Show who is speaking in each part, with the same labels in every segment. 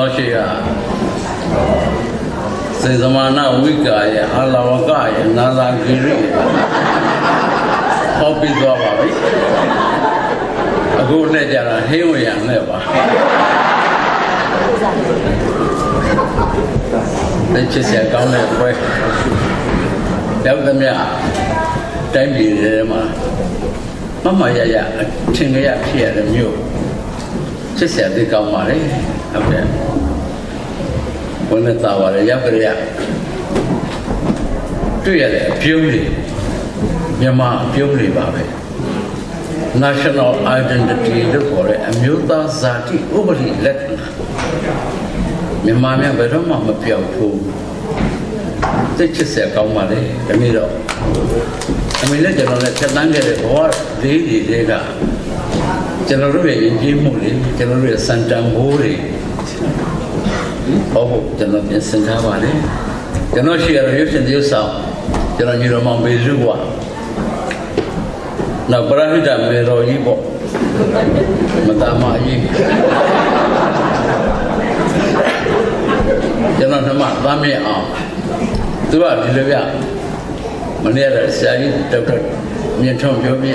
Speaker 1: Shia Sezamana Wika, Alawaka, Nala Giri, Hobby Zawabi, a good legend, Hewy and never. Let's just say, come that way. Tell them, yeah, time be Mama, yeah, Chinga here, the new. Just said they come money. Okay. When the tower, Yabaria. Do you purely Yama purely Babe? National identity for a Muta Zati Ubari Latin. Yamania Berama Piapu. They just say, come money, the middle. I mean, let you know that Tananga or Lady Dega. Generally, Jimuli, generally Santa Mori. Oh, generally Santa Valley. Generally, she arrives in the south. Generally, Bezua. Now, Brahida Mero Ibo. Madama Yi. Generally, Mami Am. Dua Dilivia. Manera Sai, Dr. Mienton Jovi.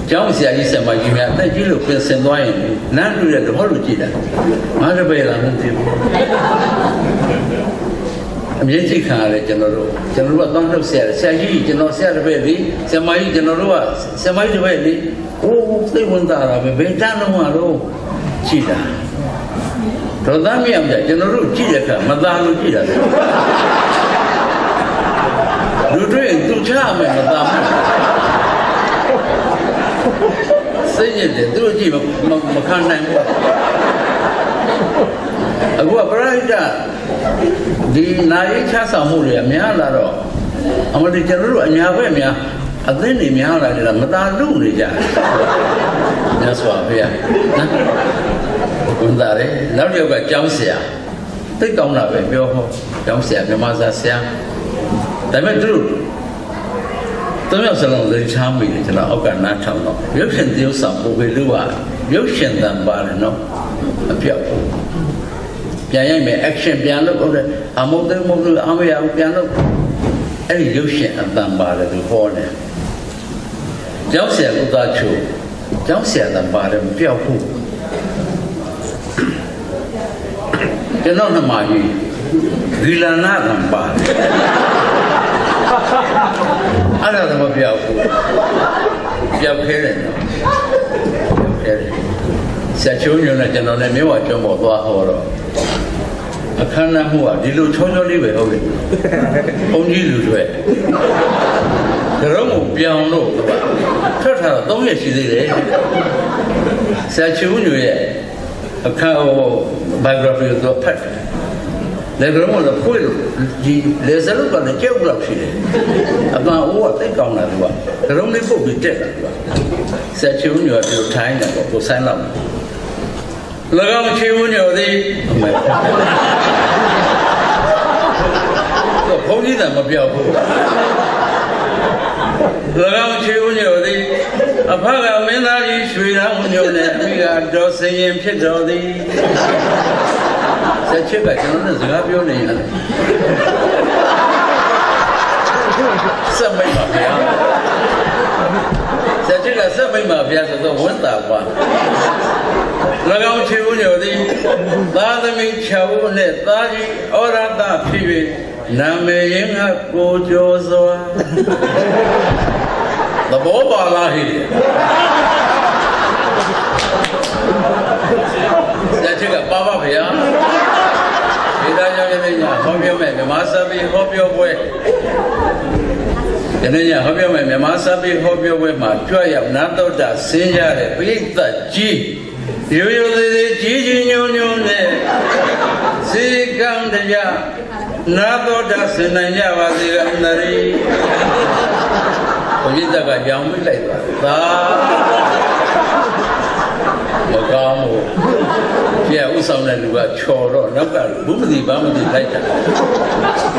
Speaker 1: John said, "I said, my you have that you look at Saint Wine, not do that the whole Gita. Mother Bella, I'm just a general don't have said, say, General Sarabelli, Samai General, Samai Valley. Oh, they won't have a Betano Chita. Rodami am the General Chita, Madame Chita. You drink two charm, Madame. Say it, do a jeep of Macan. A good bride. The Nai Casa Muria, Mialaro. I'm a little and Yavemia. A then in Miala, Madame Lunija. That's what we are. Gundare, now you got Jamsia. Take on a baby, Jamsia, the Mazasia. They went through. Don't have so the charm in it, natural. You can do some who will do you can then bar no appear. Piano action piano, a model army piano, any illusion and done by the corner. Josia got you. Josia than bar and pure poo. You're not a magi. Villana than bar. I don't know what you have here. Such a union and on a new item of horror. A canna who are little totally way of it. Only lose way. The room of piano. Turtle, don't you see the such a union. A cow biography of the pet. The room of the pool, there's a look on the geography. About what they come at one. The only book we take. Such a union to time to sign up. Look out, Chunior, the pony them of your book. Look out, Chunior, the Apaga Menali, Sweet Union, we are just saying Pidodi. That chip I can have your name. Some may mafia. That you got some mafia, so one that one. Look out to you, the Ladami Chow, Netaji, or that TV. Name a good Jozo. The Boba Lahi. That you got Baba here. Hope you make a masabi, hope your way. And then you hope you make a masabi, hope your way. My joy of Nato da Senior, beat the G. You the G, you see, come the ya. Nato da Senior was the Nari. We got young later. Yeah, we saw that we got choro, no, Bumdi Bamdi later.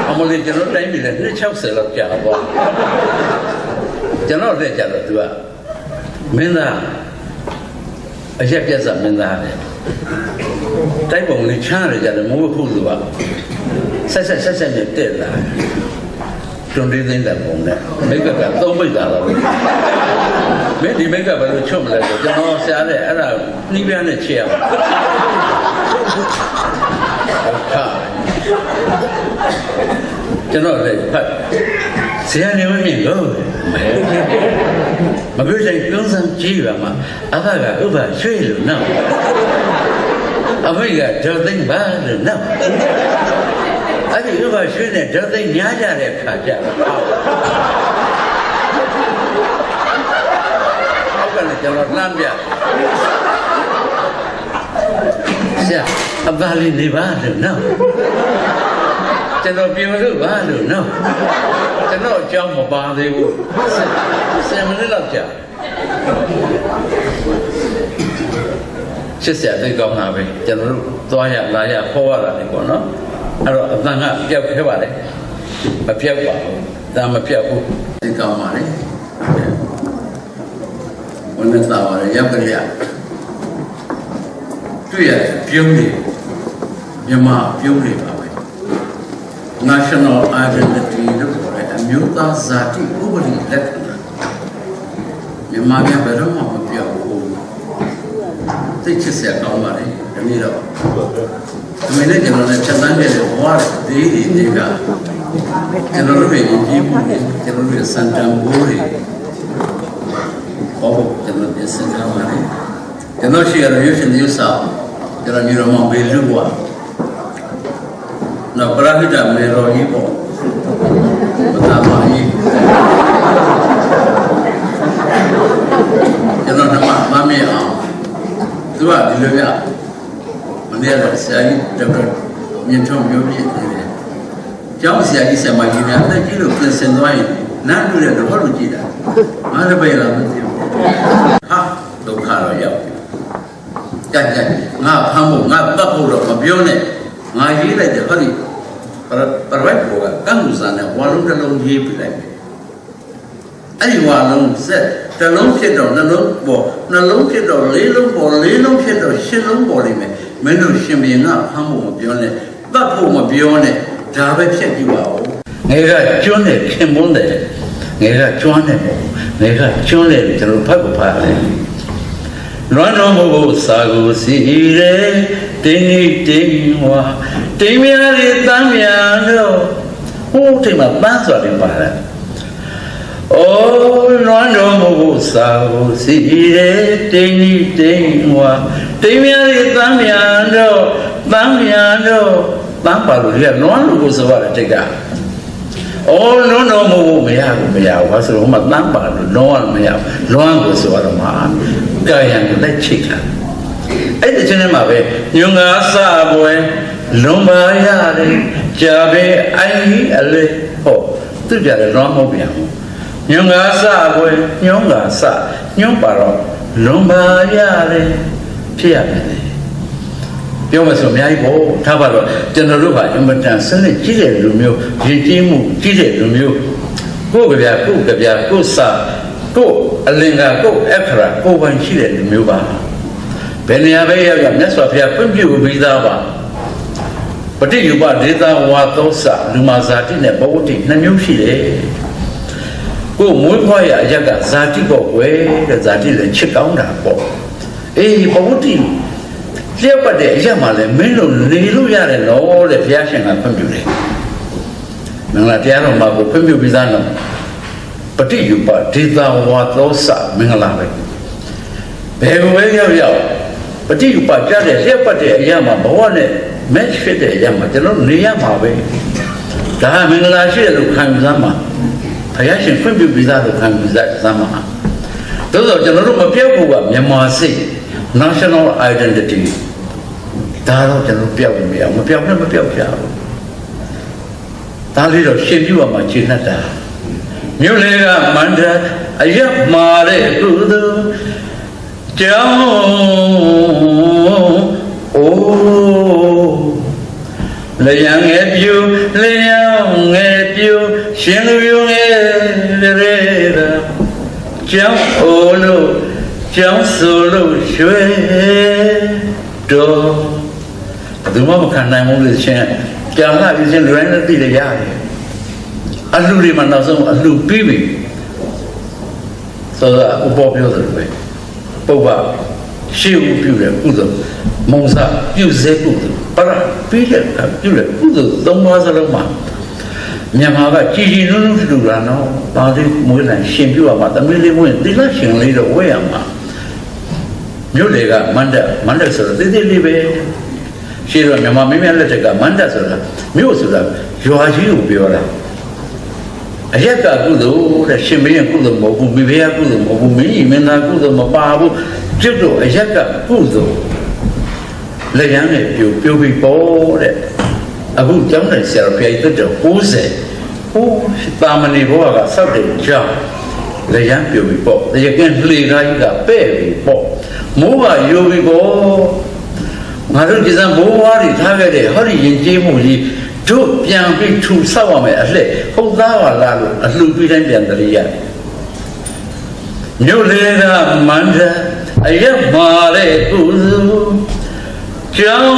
Speaker 1: I'm only general time in the Chelsea of Java. General Letter to Minda. I check yes, I'm in the တိုက်ပုံလေးချမ်းရကြတယ်မိုးခုလူကဆက်နဲ့တက်လာတွန်သေးတဲ့ပုံနဲ့မိကကသုံးပိတ်တာတော့မင်းဒီမိကဘယ်လိုချွတ်မလဲဆိုကျွန်တော်ဆရာနဲ့အဲ့ဒါနှီးပြန်းနဲ့ချေရအောင်ကျွန်တော်လည်းဖတ်ဆရာနေမမြင်လို့မပြောချင်ကုန်းစံကြည့်ပါမှာအဖကဥပရွှေလို့နော်အဖေကဒေါ်သိန်းပါလို့နော်အဲ့ဒီဥပရွှေနဲ့ဒေါ်သိန်းညားကြတဲ့ခါကြတော့အောက်ကလည်းကျွန်တော်လှမ်းပြဆရာအပါလေးနေပါလို့နော်ကျွန်တော်ပြောလို့ပါလို့နော်ကျွန်တော်အကြောင်းမပါသေးဘူး10 မိနစ်လောက်ကြာစစ်စရာသိကောင်းတာပဲကျွန်တော်တို့သွားရလာရခေါ်ရတာလေပေါ့နော်အဲ့တော့အတန်ကပြောက်ခဲပါလေမပြောက်ပါဘူးဒါမပြောက်ဘူးသိကောင်းပါလေဘယ်နဲ့သာပါလဲရောက်ကြရတွေ့ရပြုံးနေမြန်မာပြုံးနေပါပဲ national identity လို့ခေါ်တဲ့အမျိုးသားဇာတိဥပဒေလက္ခဏာမြန်မာပြည်ဘယ်တော့မှမပြောက်ဘူးသိချစ်စရာကောင်းပါလေဒီနေ့တော့ဒီနေ့လည်းကျွန်တော်လည်းချက်တန်းခဲ့တဲ့ဘဝတွေတွေကကျွန်တော်တို့ရဲ့ကြီးမှုကျွန်တော်တို့ရဲ့စံတန်ဖိုးတွေဘောကျွန်တော်ပြင်ဆင်ထားပါလေကျွန်တော်ရှိရတဲ့ရုပ်ရှင်ရုပ်ဆောင်ကျွန်တော်မျိုးတော်မှာဘေလူဘွားနော်ပရဟိတမေရောကြီးပေါ့မသာပါကြီးကျွန်တော်ကမမေ့အောင်သူကဒီလိုပြမနေ့ကဆရာကြီးဒေါက်တာမြင့်ထွန်းမျိုးပြည့်နေတယ်ကျောင်းဆရာကြီးဆရာမကြီးများတက်ကြီးလို့ပြင်ဆင်သွားရင်နားတူတဲ့တော့လို့ကြည့်တာငါလည်းပဲလာမသိဘူးဟာဒုက္ခတော့ရောက်ကြက်ငါဖမ်းဖို့ငါပတ်ဖို့တော့မပြောနဲ့ငါရေးလိုက်တယ်ဟောဒီပရဝတ်ဘောကကံဥစားနဲ့ဝါလုံးတစ်လုံးရေးပြလိုက်တယ်အဲ့ဒီဝါလုံးဆက်တစ်လုံးဖြစ်တော့နှလုံးပေါ်နှလုံးဖြစ်တော့လေးလုံးပေါ်လေးလုံးဖြစ်တော့ရှစ်လုံးပေါ်လိမ့်မယ်မင်းတို့ရှင်ဘင်ကဖမ်းဖို့မပြောနဲ့ပတ်ဖို့မပြောနဲ့ဒါပဲဖြစ်ကြည့်ပါဦးငယ်ကကျွန်းတယ်ခင်မွန်းတယ်ငယ်ကကျွမ်းတယ်ပေါ့ငယ်ကကျွန်းတယ်ကျွန်တော်ဖတ်ဖို့ဖတ်ရတယ်လွမ်းတော်မဟုတ်စာကိုစီရဲတင်းဤတင်းဝါတင်းမြရီတမ်းမြန်တော့ဟိုထိမှာပန်းစွာတင်ပါလားအိုးလွမ်းတော်မဟုတ်စာကိုစီရဲတင်းဤတင်းဝါတင်းမြရီတမ်းမြန်တော့တမ်းပါလို့ရလွမ်းလို့ကိုဆိုရတဲ့တိတ်ကအော်လွမ်းတော်မဟုတ်မရဘူးဘာဆိုတော့မှတမ်းပါလို့လွမ်းမရလွမ်းကိုဆိုရတော့မှာကာယံလက်ချိတ်တာအဲ့ဒီချင်းမှာပဲညုံငါစပွဲလွန်ပါရတယ်ကြာပဲအိုင်ကြီးအလေဟောသူကြတယ်လွမ်းမဟုတ်ပြန်ဘူးညုံငါစပွဲညုံငါစညုံပါတော့လွန်ပါရတယ်ဖြစ်ရတယ်ပြောမဆိုအများကြီးပေါ့ထားပါတော့ကျွန်တော်တို့ကအင်မတန်စနစ်ကြီးတဲ့လူမျိုးရည်ကြီးမှုကြီးတဲ့လူမျိုးကိုယ်ကြပြကိုယ်စာကိုအလင်္ကာကိုအခရာကိုပိုင်ရှိတဲ့လူမျိုးပါဘယ်နေရာပဲရောက်ရမြတ်စွာဘုရားပြည့်ပြည့်ပြီးသားပါပဋိယုပဒေသဝါသောစလူမာဇာတိနဲ့ဘဝတိနှစ်မျိုးရှိတယ်ကိုမွေးဖွားရအရက်ကဇာတိပေါ့ကွယ်တဲ့ဇာတိလည်းချစ်ကောင်းတာပေါ့အေးဘဝတိလျှက်ပတ်တဲ့အရက်မှာလည်းမင်းတို့နေလို့ရတယ်နော်တဲ့ဘုရားရှင်ကဖွင့်ပြတယ်မင်္ဂလာတရားတော်မှာကိုဖွင့်ပြပြီးသားနော်ပဋိယုပဒေသဝါသောစမင်္ဂလာပဲဘယ်ဝဲရောက်ပဋိယုပကြတဲ့လျှက်ပတ်တဲ့အရာမှာဘဝနဲ့ match ဖြစ်တဲ့အရာမှာကျွန်တော်နေရမှာပဲဒါမင်္ဂလာရှိတယ်လို့ခံယူသားမှာဘုရားရှင်ဖွင့်ပြပြီးသားလို့ခံယူသားမှာသို့သောကျွန်တော်တို့မပြောက်ဘူးကမြန်မာစိတ် national identity ဒါတော့ကျွန်တော်ပြောက်မရမပြောက်နဲ့မပြောက်ကြဘူးဒါလေးတော့ရှင်းပြရမှာခြေနှက်တာမြို့လေကမန္တအယက်မာတဲ့ကုသိုလ်ကြောင့်အိုးလျံငယ်ပြူလျံငယ်ပြူရှင်လူပြူငယ်ရဲတာကြောင့်အိုးလို့ကြောင့်ဆိုလို့ရွှေ တော့ဒီမှာမခံနိုင်ဘူးလို့ချင်းကြာလာပြီးချင်းလွယ်နေတည်ရရတယ်အလှတွေမှာနောက်ဆုံးအလှပြီးပြီဆိုတော့ဥပပြောတယ်ပဲပုပ္ပရှေ့ဦးပြုတယ်ကုသိုလ်မုံစားပြုစေကုသိုလ်ပရပြီးတယ်ပြုတယ်ကုသိုလ်သုံးပါးစလုံးမှာမြန်မာကကြည်ကြည်နုံနုံတူတာနော်ဒါလေးမွေးလိုက်ရှင်ပြုရမှာသမီးလေးမွေးသီလရှင်လေးတော့ဝဲရမှာမြို့လေကမန္တဆိုတော့သေးလေးပဲရှိတော့မြန်မာမင်းများလက်ထက်ကမန္တဆိုတာမြို့ဆိုတာရွာကြီးကိုပြောတာအရက်ကကုသိုလ်တဲ့ရှင်မင်းကုသိုလ်မဟုတ်ဘူးမိဖုရားကုသိုလ်မဟုတ်ဘူးမင်းကြီးမင်းသားကုသိုလ်မပါဘူးကျွတ်တော့အရက်ကကုသိုလ်လက်ရမ်းနဲ့ပြိုပြီးပေါ်တဲ့အခုကျောင်းတိုင်းဆရာတော်ဘုရားကြီးတက်တော့90ဟိုတာမဏေဘောကဆောက်တဲ့ကြောင်းလက်ရမ်းပြိုပြီးပေါ်တကယ်လှေကားကြီးကပဲ့ပြီးပေါ်မိုးကယိုပြီးပေါ်ငါတို့ဒီစံဘိုးဘွားတွေထားခဲ့တဲ့ဟောဒီရင်ကျေးမှုကြီးတို့ပြန်ပြီးထူဆောက်ရမယ်အလှည့်ဟုတ်သားပါလားလို့အလှပြီးတိုင်းပြန်တရိယမြို့လေကမန္တအရက်မာတဲ့ကုစုကျောင်း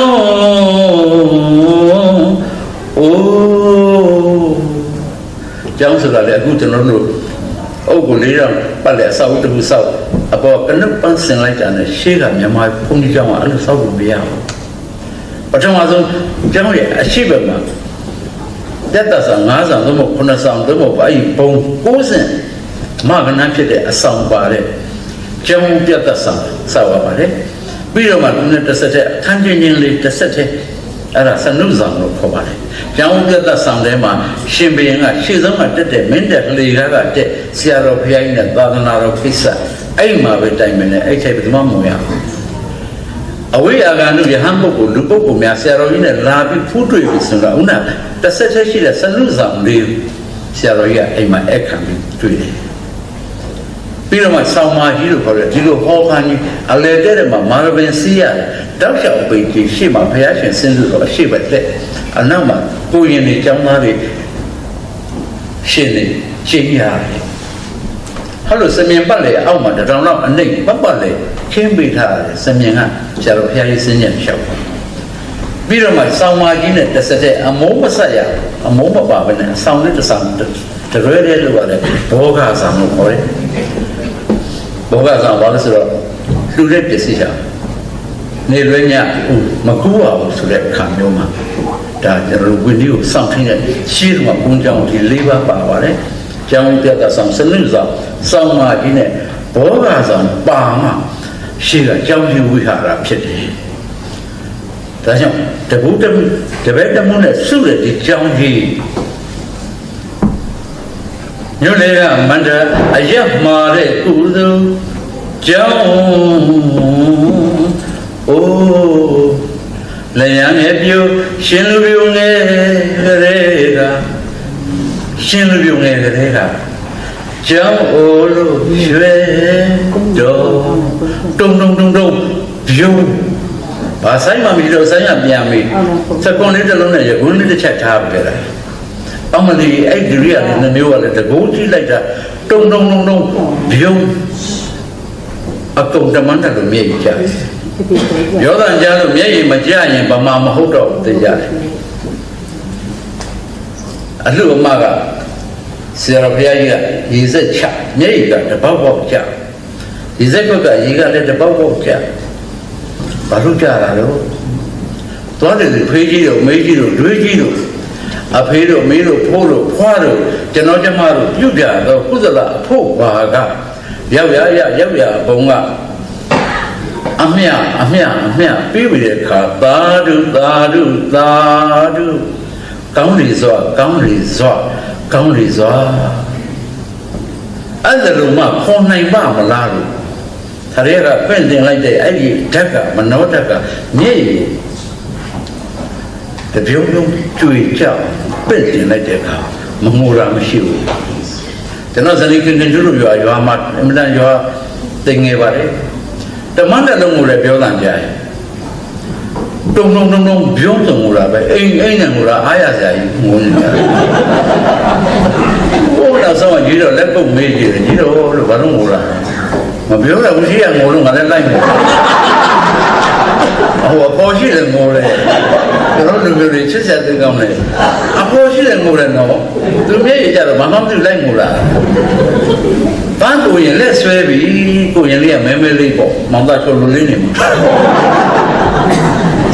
Speaker 1: အိုးကျောင်းဆိုတာလေအခုကျွန်တော်တို့အုပ်ကိုလေးတော့ပတ်လက်အဆောက်တူဆောက်အပေါ်ကနုပန်းစင်လိုက်တာနဲ့ရှေ့ကမြန်မာဘုန်းကြီးကျောင်းကအဲ့လိုဆောက်လို့မရဘူးပထမဆုံးကျောင်းရဲ့အရှိဘက်မှာတက်တာဆောင်9ဆောင်သို့မဟုတ်9ဆောင်သို့မဟုတ်အဲ့ဒီဘုံ9ဆင့်မကနန်းဖြစ်တဲ့အဆောင်ပါတဲ့ကျောင်းပြတ်သက်ဆောင်ဆောက်ရပါတယ်ပြီးတော့မှသူနဲ့တစ်ဆက်တည်းအခန်းချင်းချင်းလေးတစ်ဆက်တည်းအဲ့ဒါစနုဆောင်လို့ခေါ်ပါတယ်ကျောင်းပြတ်သက်ဆောင်ထဲမှာရှင်ဘုရင်ကရှေ့ဆုံးမှာတက်တဲ့မင်းတက်လေကားကတက်ဆရာတော်ဘုရားကြီးနဲ့သာသနာတော်ကိစ္စအဲ့မှာပဲတိုင်မယ်နဲ့အဲ့ချိန်ဘယ်သူမှမဝင်ရဘူးအဝိအာဂန္ဓုယဟန်ပုဂ္ဂိုလ်လူပုဂ္ဂိုလ်များဆရာတော်ကြီးနဲ့လာပြီးဖူးတွေ့ပြီဆိုတော့ဦးနာတစ်ဆက်တည်းရှိတဲ့စနုဆောင်လေးဆရာတော်ကြီးကအဲ့မှာအခမ်းပြီးတွေ့တယ်ပြီးတော့မှဆောင်းမာကြီးလို့ခေါ်တယ်ဒီလိုဟောခန်းကြီးအလေတဲ့မှာမာရပင်စီးရတယ်တောက်လျှောက်ပိတ်ကြီးရှေ့မှာဘုရားရှင်ဆင်းလို့တော့အရှိပဲတဲ့အနောက်မှာကိုရင်တွေကျောင်းသားတွေရှင်နေရှင်းရတယ်ဟဲ့လို့စမြင်ပတ်လေအောက်မှာတထောင်လောက်အနှိမ့်ပတ်လေခင်းပေးထားတယ်စမြင်ကဆရာတော်ဘုရားကြီးဆင်းညံလျှောက်ပြီးတော့မှဆောင်းမာကြီးနဲ့တစ်ဆက်တည်းအမိုးမဆက်ရအမိုးမပါဘဲနဲ့ဆောင်းလေးတစ်ဆောင်းတရွဲတဲ့လို့ရတယ်ဘောဂဆောင်းလို့ခေါ်တယ်ဘောကဆောင်ဘာလို့ဆိုတော့လူတဲ့ပစ္စည်းချာနေလွဲညမကူးအောင်ဆိုတဲ့အခါမျိုးမှာဒါကျွန်တော်ဝိနည်းကိုစောင့်ထင်းတဲ့ရှင်းမှာဘုန်းကြောင့်ဒီ၄ပါးပါပါတယ်ကျောင်းပြတ်တာဆောင်စနစ်ဆောင်စောင့်မာကြီးနဲ့ဘောကဆောင်ပါမှရှင်းကကျောင်းကြီးဝိဟာရဖြစ်တယ်ဒါကြောင့်တပုတ်တပည့်တမှုနဲ့စုတဲ့ဒီကျောင်းကြီးမြို့လေကမန္တအရက်မာတဲ့ကုသိုလ်ကျောင်းအိုးလျံငယ်ပြိုရှင်လူပြိုငယ်ကလေးကရှင်လူပြိုငယ်ကလေးကကျောင်းအိုးလို့ရွှဲတော်တုံပြုံးဘာဆိုင်မှမပြီးတော့ဆိုင်ရပြန်ပြီစကွန်လေးတစ်လုံးနဲ့ရကွန်းလေးတစ်ချက်ထားပြလိုက်အမလီအဲ့ဒီရီရတဲ့မျိုးကလည်းတကုန်းကြည့်လိုက်တာတုံပြုံးအကုန်တမန်တယ်လို့မြည်ကြတယ်ရောတန်ကြလို့မျက်ရည်မကြရင်ဗမာမဟုတ်တော့သိကြတယ်အလှအမကဆရာတော်ဘုရားကြီးကရေစက်ချမျက်ရည်ကတပေါက်ပေါက်ချရေစက်ကရေကလည်းတပေါက်ပေါက်ချဘာလို့ကြတာလဲသွားတယ်ဖေးကြီးတို့မေးကြီးတို့တွေးကြီးတို့အဖေတို့မေးတို့ဖိုးတို့ဖွားတို့ကျွန်တော်ကျမတို့ပြုကြတော့ကုသလဖို့ဘာကရောက်ရဘုံကအမြပြီးပြီတဲ့အခါသာဓုကောင်းရီစွာအဲ့ဒါလိုမှခေါ်နိုင်ပါမလားလို့ခရဲကပင့်တင်လိုက်တဲ့အဲ့ဒီဓာတ်ကမနောဓာတ်ကမျက်ရည်တပြုံးကျွေကြောက်ပင့်တင်လိုက်တဲ့အခါမငိုတာမရှိဘူးကျွန်တော်ဇနီးကင်းတို့ရွာမှာအမှန်တန်ရွာတင်ငယ်ပါတယ်တမန်တဲ့လုံးကိုလည်းပြောတာကြားရင်တုံပြုံးစုံလာပဲအိမ်နဲ့ငိုတာအားရစရာကြီးငိုနေတာဟိုတော့ဆောင်းကြီးတော့လက်ပုတ်မေးကြည့်တယ်ကြီးတော့လို့ဘာလို့ငိုတာမပြောတော့ဘူးရှိရငိုလို့ငါလည်းလိုက်မယ် ဟိုအပေါ်ရှိတယ်ငိုတယ်ကျွန်တော်လူမျိုးတွေချစ်ဆက်တဲ့ကောင်းတယ်အပေါ်ရှိတယ်ငိုတယ်နော်သူမျက်ရည်ကြတော့ဘာမှမသိလိုက်ငိုတာပန်းကိုရင်လက်ဆွဲပြီးကိုရင်လေးကမဲမဲလေးပေါ့မောင်သားချိုလိုလေးနေမှာ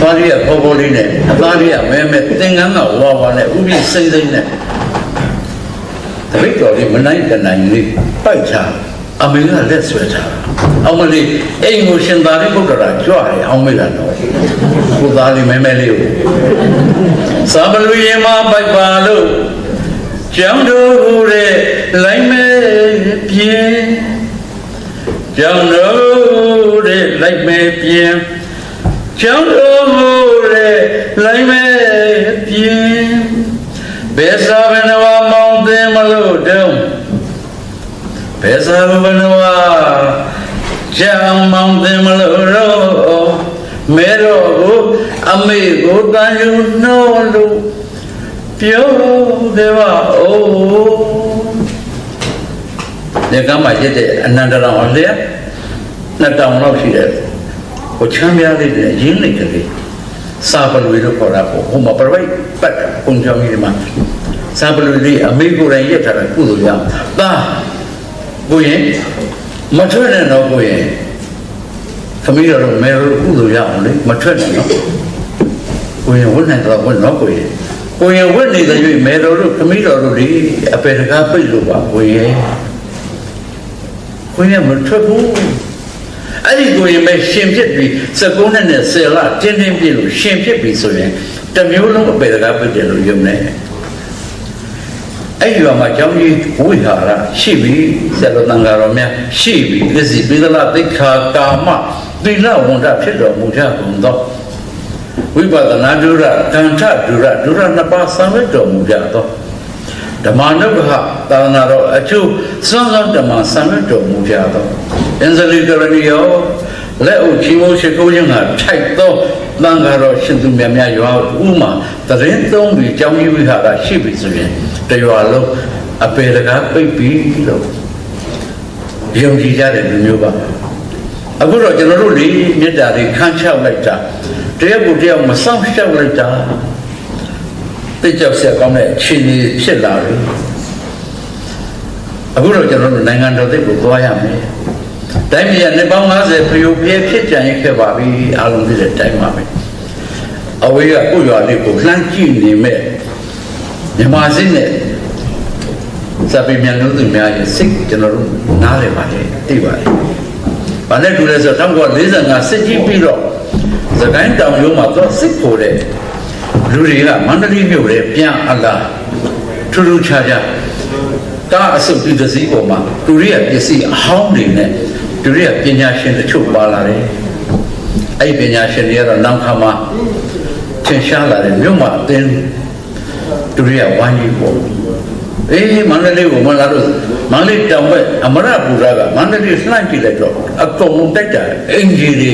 Speaker 1: သားလေးကပေါ်ပေါ်လေးနဲ့အသားလေးကမဲမဲသင်္ကန်းကဝါဝါနဲ့ဥပိစိမ့်စိမ့်နဲ့တပိတ်တော်လေးမနိုင်တနိုင်လေးပိုက်ချအမေကလက်ဆွဲထားအောင်မလေးအိမ်ကိုရှင်သာရိပုတ္တရာကြွရတယ်အောင်မေးတာတော့ကိုသားလေးမဲမဲလေးကိုသာဘလူရင်မပိုက်ပါလို့ကျောင်းတော်ဟူတဲ့လိုက်မဲပြင်းကျောင်းတော်တဲ့လိုက်မဲပြင်းကျောင်းတော်ဟူတဲ့လိုက်မဲပြင်းဘယ်သာဘယ်နဝမောင်းသိမလို့တုံးဘယ်သာဘယ်နဝကျောင်းမောင်းသိမလို့တော့မဲတော်ကိုအမေကိုတန်ယူနှောလို့ပြောတယ်ပါအိုးဒီကမှာရတဲ့အနန္တရောင်အလျက်နှစ်တောင်လောက်ရှိတယ်ဟိုချမ်းပြားလေးတွေရင်းနေကြတယ်စာပလူလို့ခေါ်တာပေါ့ဟိုမှာပြိုက်ပတ်ပုံကြောင်ကြီးမှာစာပလူလေးအမေကိုယ်တိုင်ရက်ထားတာကုသိုလ်ရအောင်ဒါကိုရင်မထွက်နဲ့တော့ကိုရင်ခမီးတော်မဲကုသိုလ်ရအောင်လေမထွက်နဲ့နော်ကိုရင်ဝတ်နိုင်တော့ဝတ်တော့ကိုရင်ဝတ်နေတဲ့၍မဲတော်တို့ခမီးတော်တို့ဒီအပေတကားပိတ်လို့ပါကိုရင်မထွက်ဘူးအဲ့ဒီကိုရင်ပဲရှင်ဖြစ်ပြီး19နှစ်နဲ့10လတင်းတင်းပြည့်လို့ရှင်ဖြစ်ပြီးဆိုရင်တမျိုးလုံးအပေတကားပိတ်တယ်လို့ယုံနေအဲ့ဒီမှာကျောင်းကြီးဝိဟာရရှိပြီးဆက်လို့တန်ဃာတော်များရှိပြီးလက်စီပိဒလသိက္ခာကာမသီလဝန္ဒဖြစ်တော်မူကြကုန်သောဝိပဿနာဒုရကံထဒုရနှစ်ပါးဆောင်ရွက်တော်မူကြသောဓမ္မနုဂဟသာသနာတော်အကျိုးစွမ်းဆောင်ဓမ္မဆောင်ရွက်တော်မူကြသောအင်္ဇလိကရဏီယောလက်ဥချီမိုးရှိခိုးခြင်းကထိုက်သောသံဃာတော်ရှင်သူမြတ်များရွာဥမှာတရင်သုံးပြီးကျောင်းကြီးဝိဟာရရှိပြီဆိုရင်တရွာလုံးအပေတကားပိတ်ပြီးလို့ယုံကြည်ကြတဲ့လူမျိုးပါအခုတော့ကျွန်တော်တို့လေမေတ္တာတွေခန်းချောက်လိုက်တာတယောက်ကိုတယောက်မဆောင်ရှောက်လိုက်တာသိကြောက်ဆက်ကောင်းတဲ့အခြေအနေဖြစ်လာပြီအခုတော့ကျွန်တော်တို့နိုင်ငံတော်သိကိုသွားရမယ်တိုင်းပြည်နှစ်ပေါင်း50ဖျို့ဖျဲဖြစ်ကြရင်ခဲ့ပါပြီအားလုံးသိတဲ့တိုင်းပါပဲအဝေးကကိုရွာလေးကိုလှမ်းကြည့်နေမဲ့မြမစစ်နဲ့စပီမြန်လို့သူများရဲ့စိတ်ကျွန်တော်တို့နားလည်ပါတယ်သိပါတယ်။ဘာနဲ့တူလဲဆိုတော့1945စစ်ကြီးပြီးတော့သကိုင်းတောင်ရိုးမှာတော့စစ်ဖို့တဲ့လူတွေကမန္တလေးမြို့ရဲ့ပြန်အလားထူးထူးခြားခြားတာအစုပ်ပြီးသစည်းပေါ်မှာတူရိယပစ္စည်းအဟောင်းတွေနဲ့တူရိယပညာရှင်တချို့ပါလာတယ်။အဲ့ဒီပညာရှင်တွေကတော့နောက်ခါမှာထင်ရှားလာတဲ့မြို့မှာအသင်းတူရိယဝိုင်းကြီးပေါ့အေးမန္တလေးကိုမလာတော့မန္တလေးတောင်ဘက်အမရပူရကမန္တလေးလှမ်းကြည့်လိုက်တော့အကုန်လုံးတိုက်တာအင်ဂျီတွေ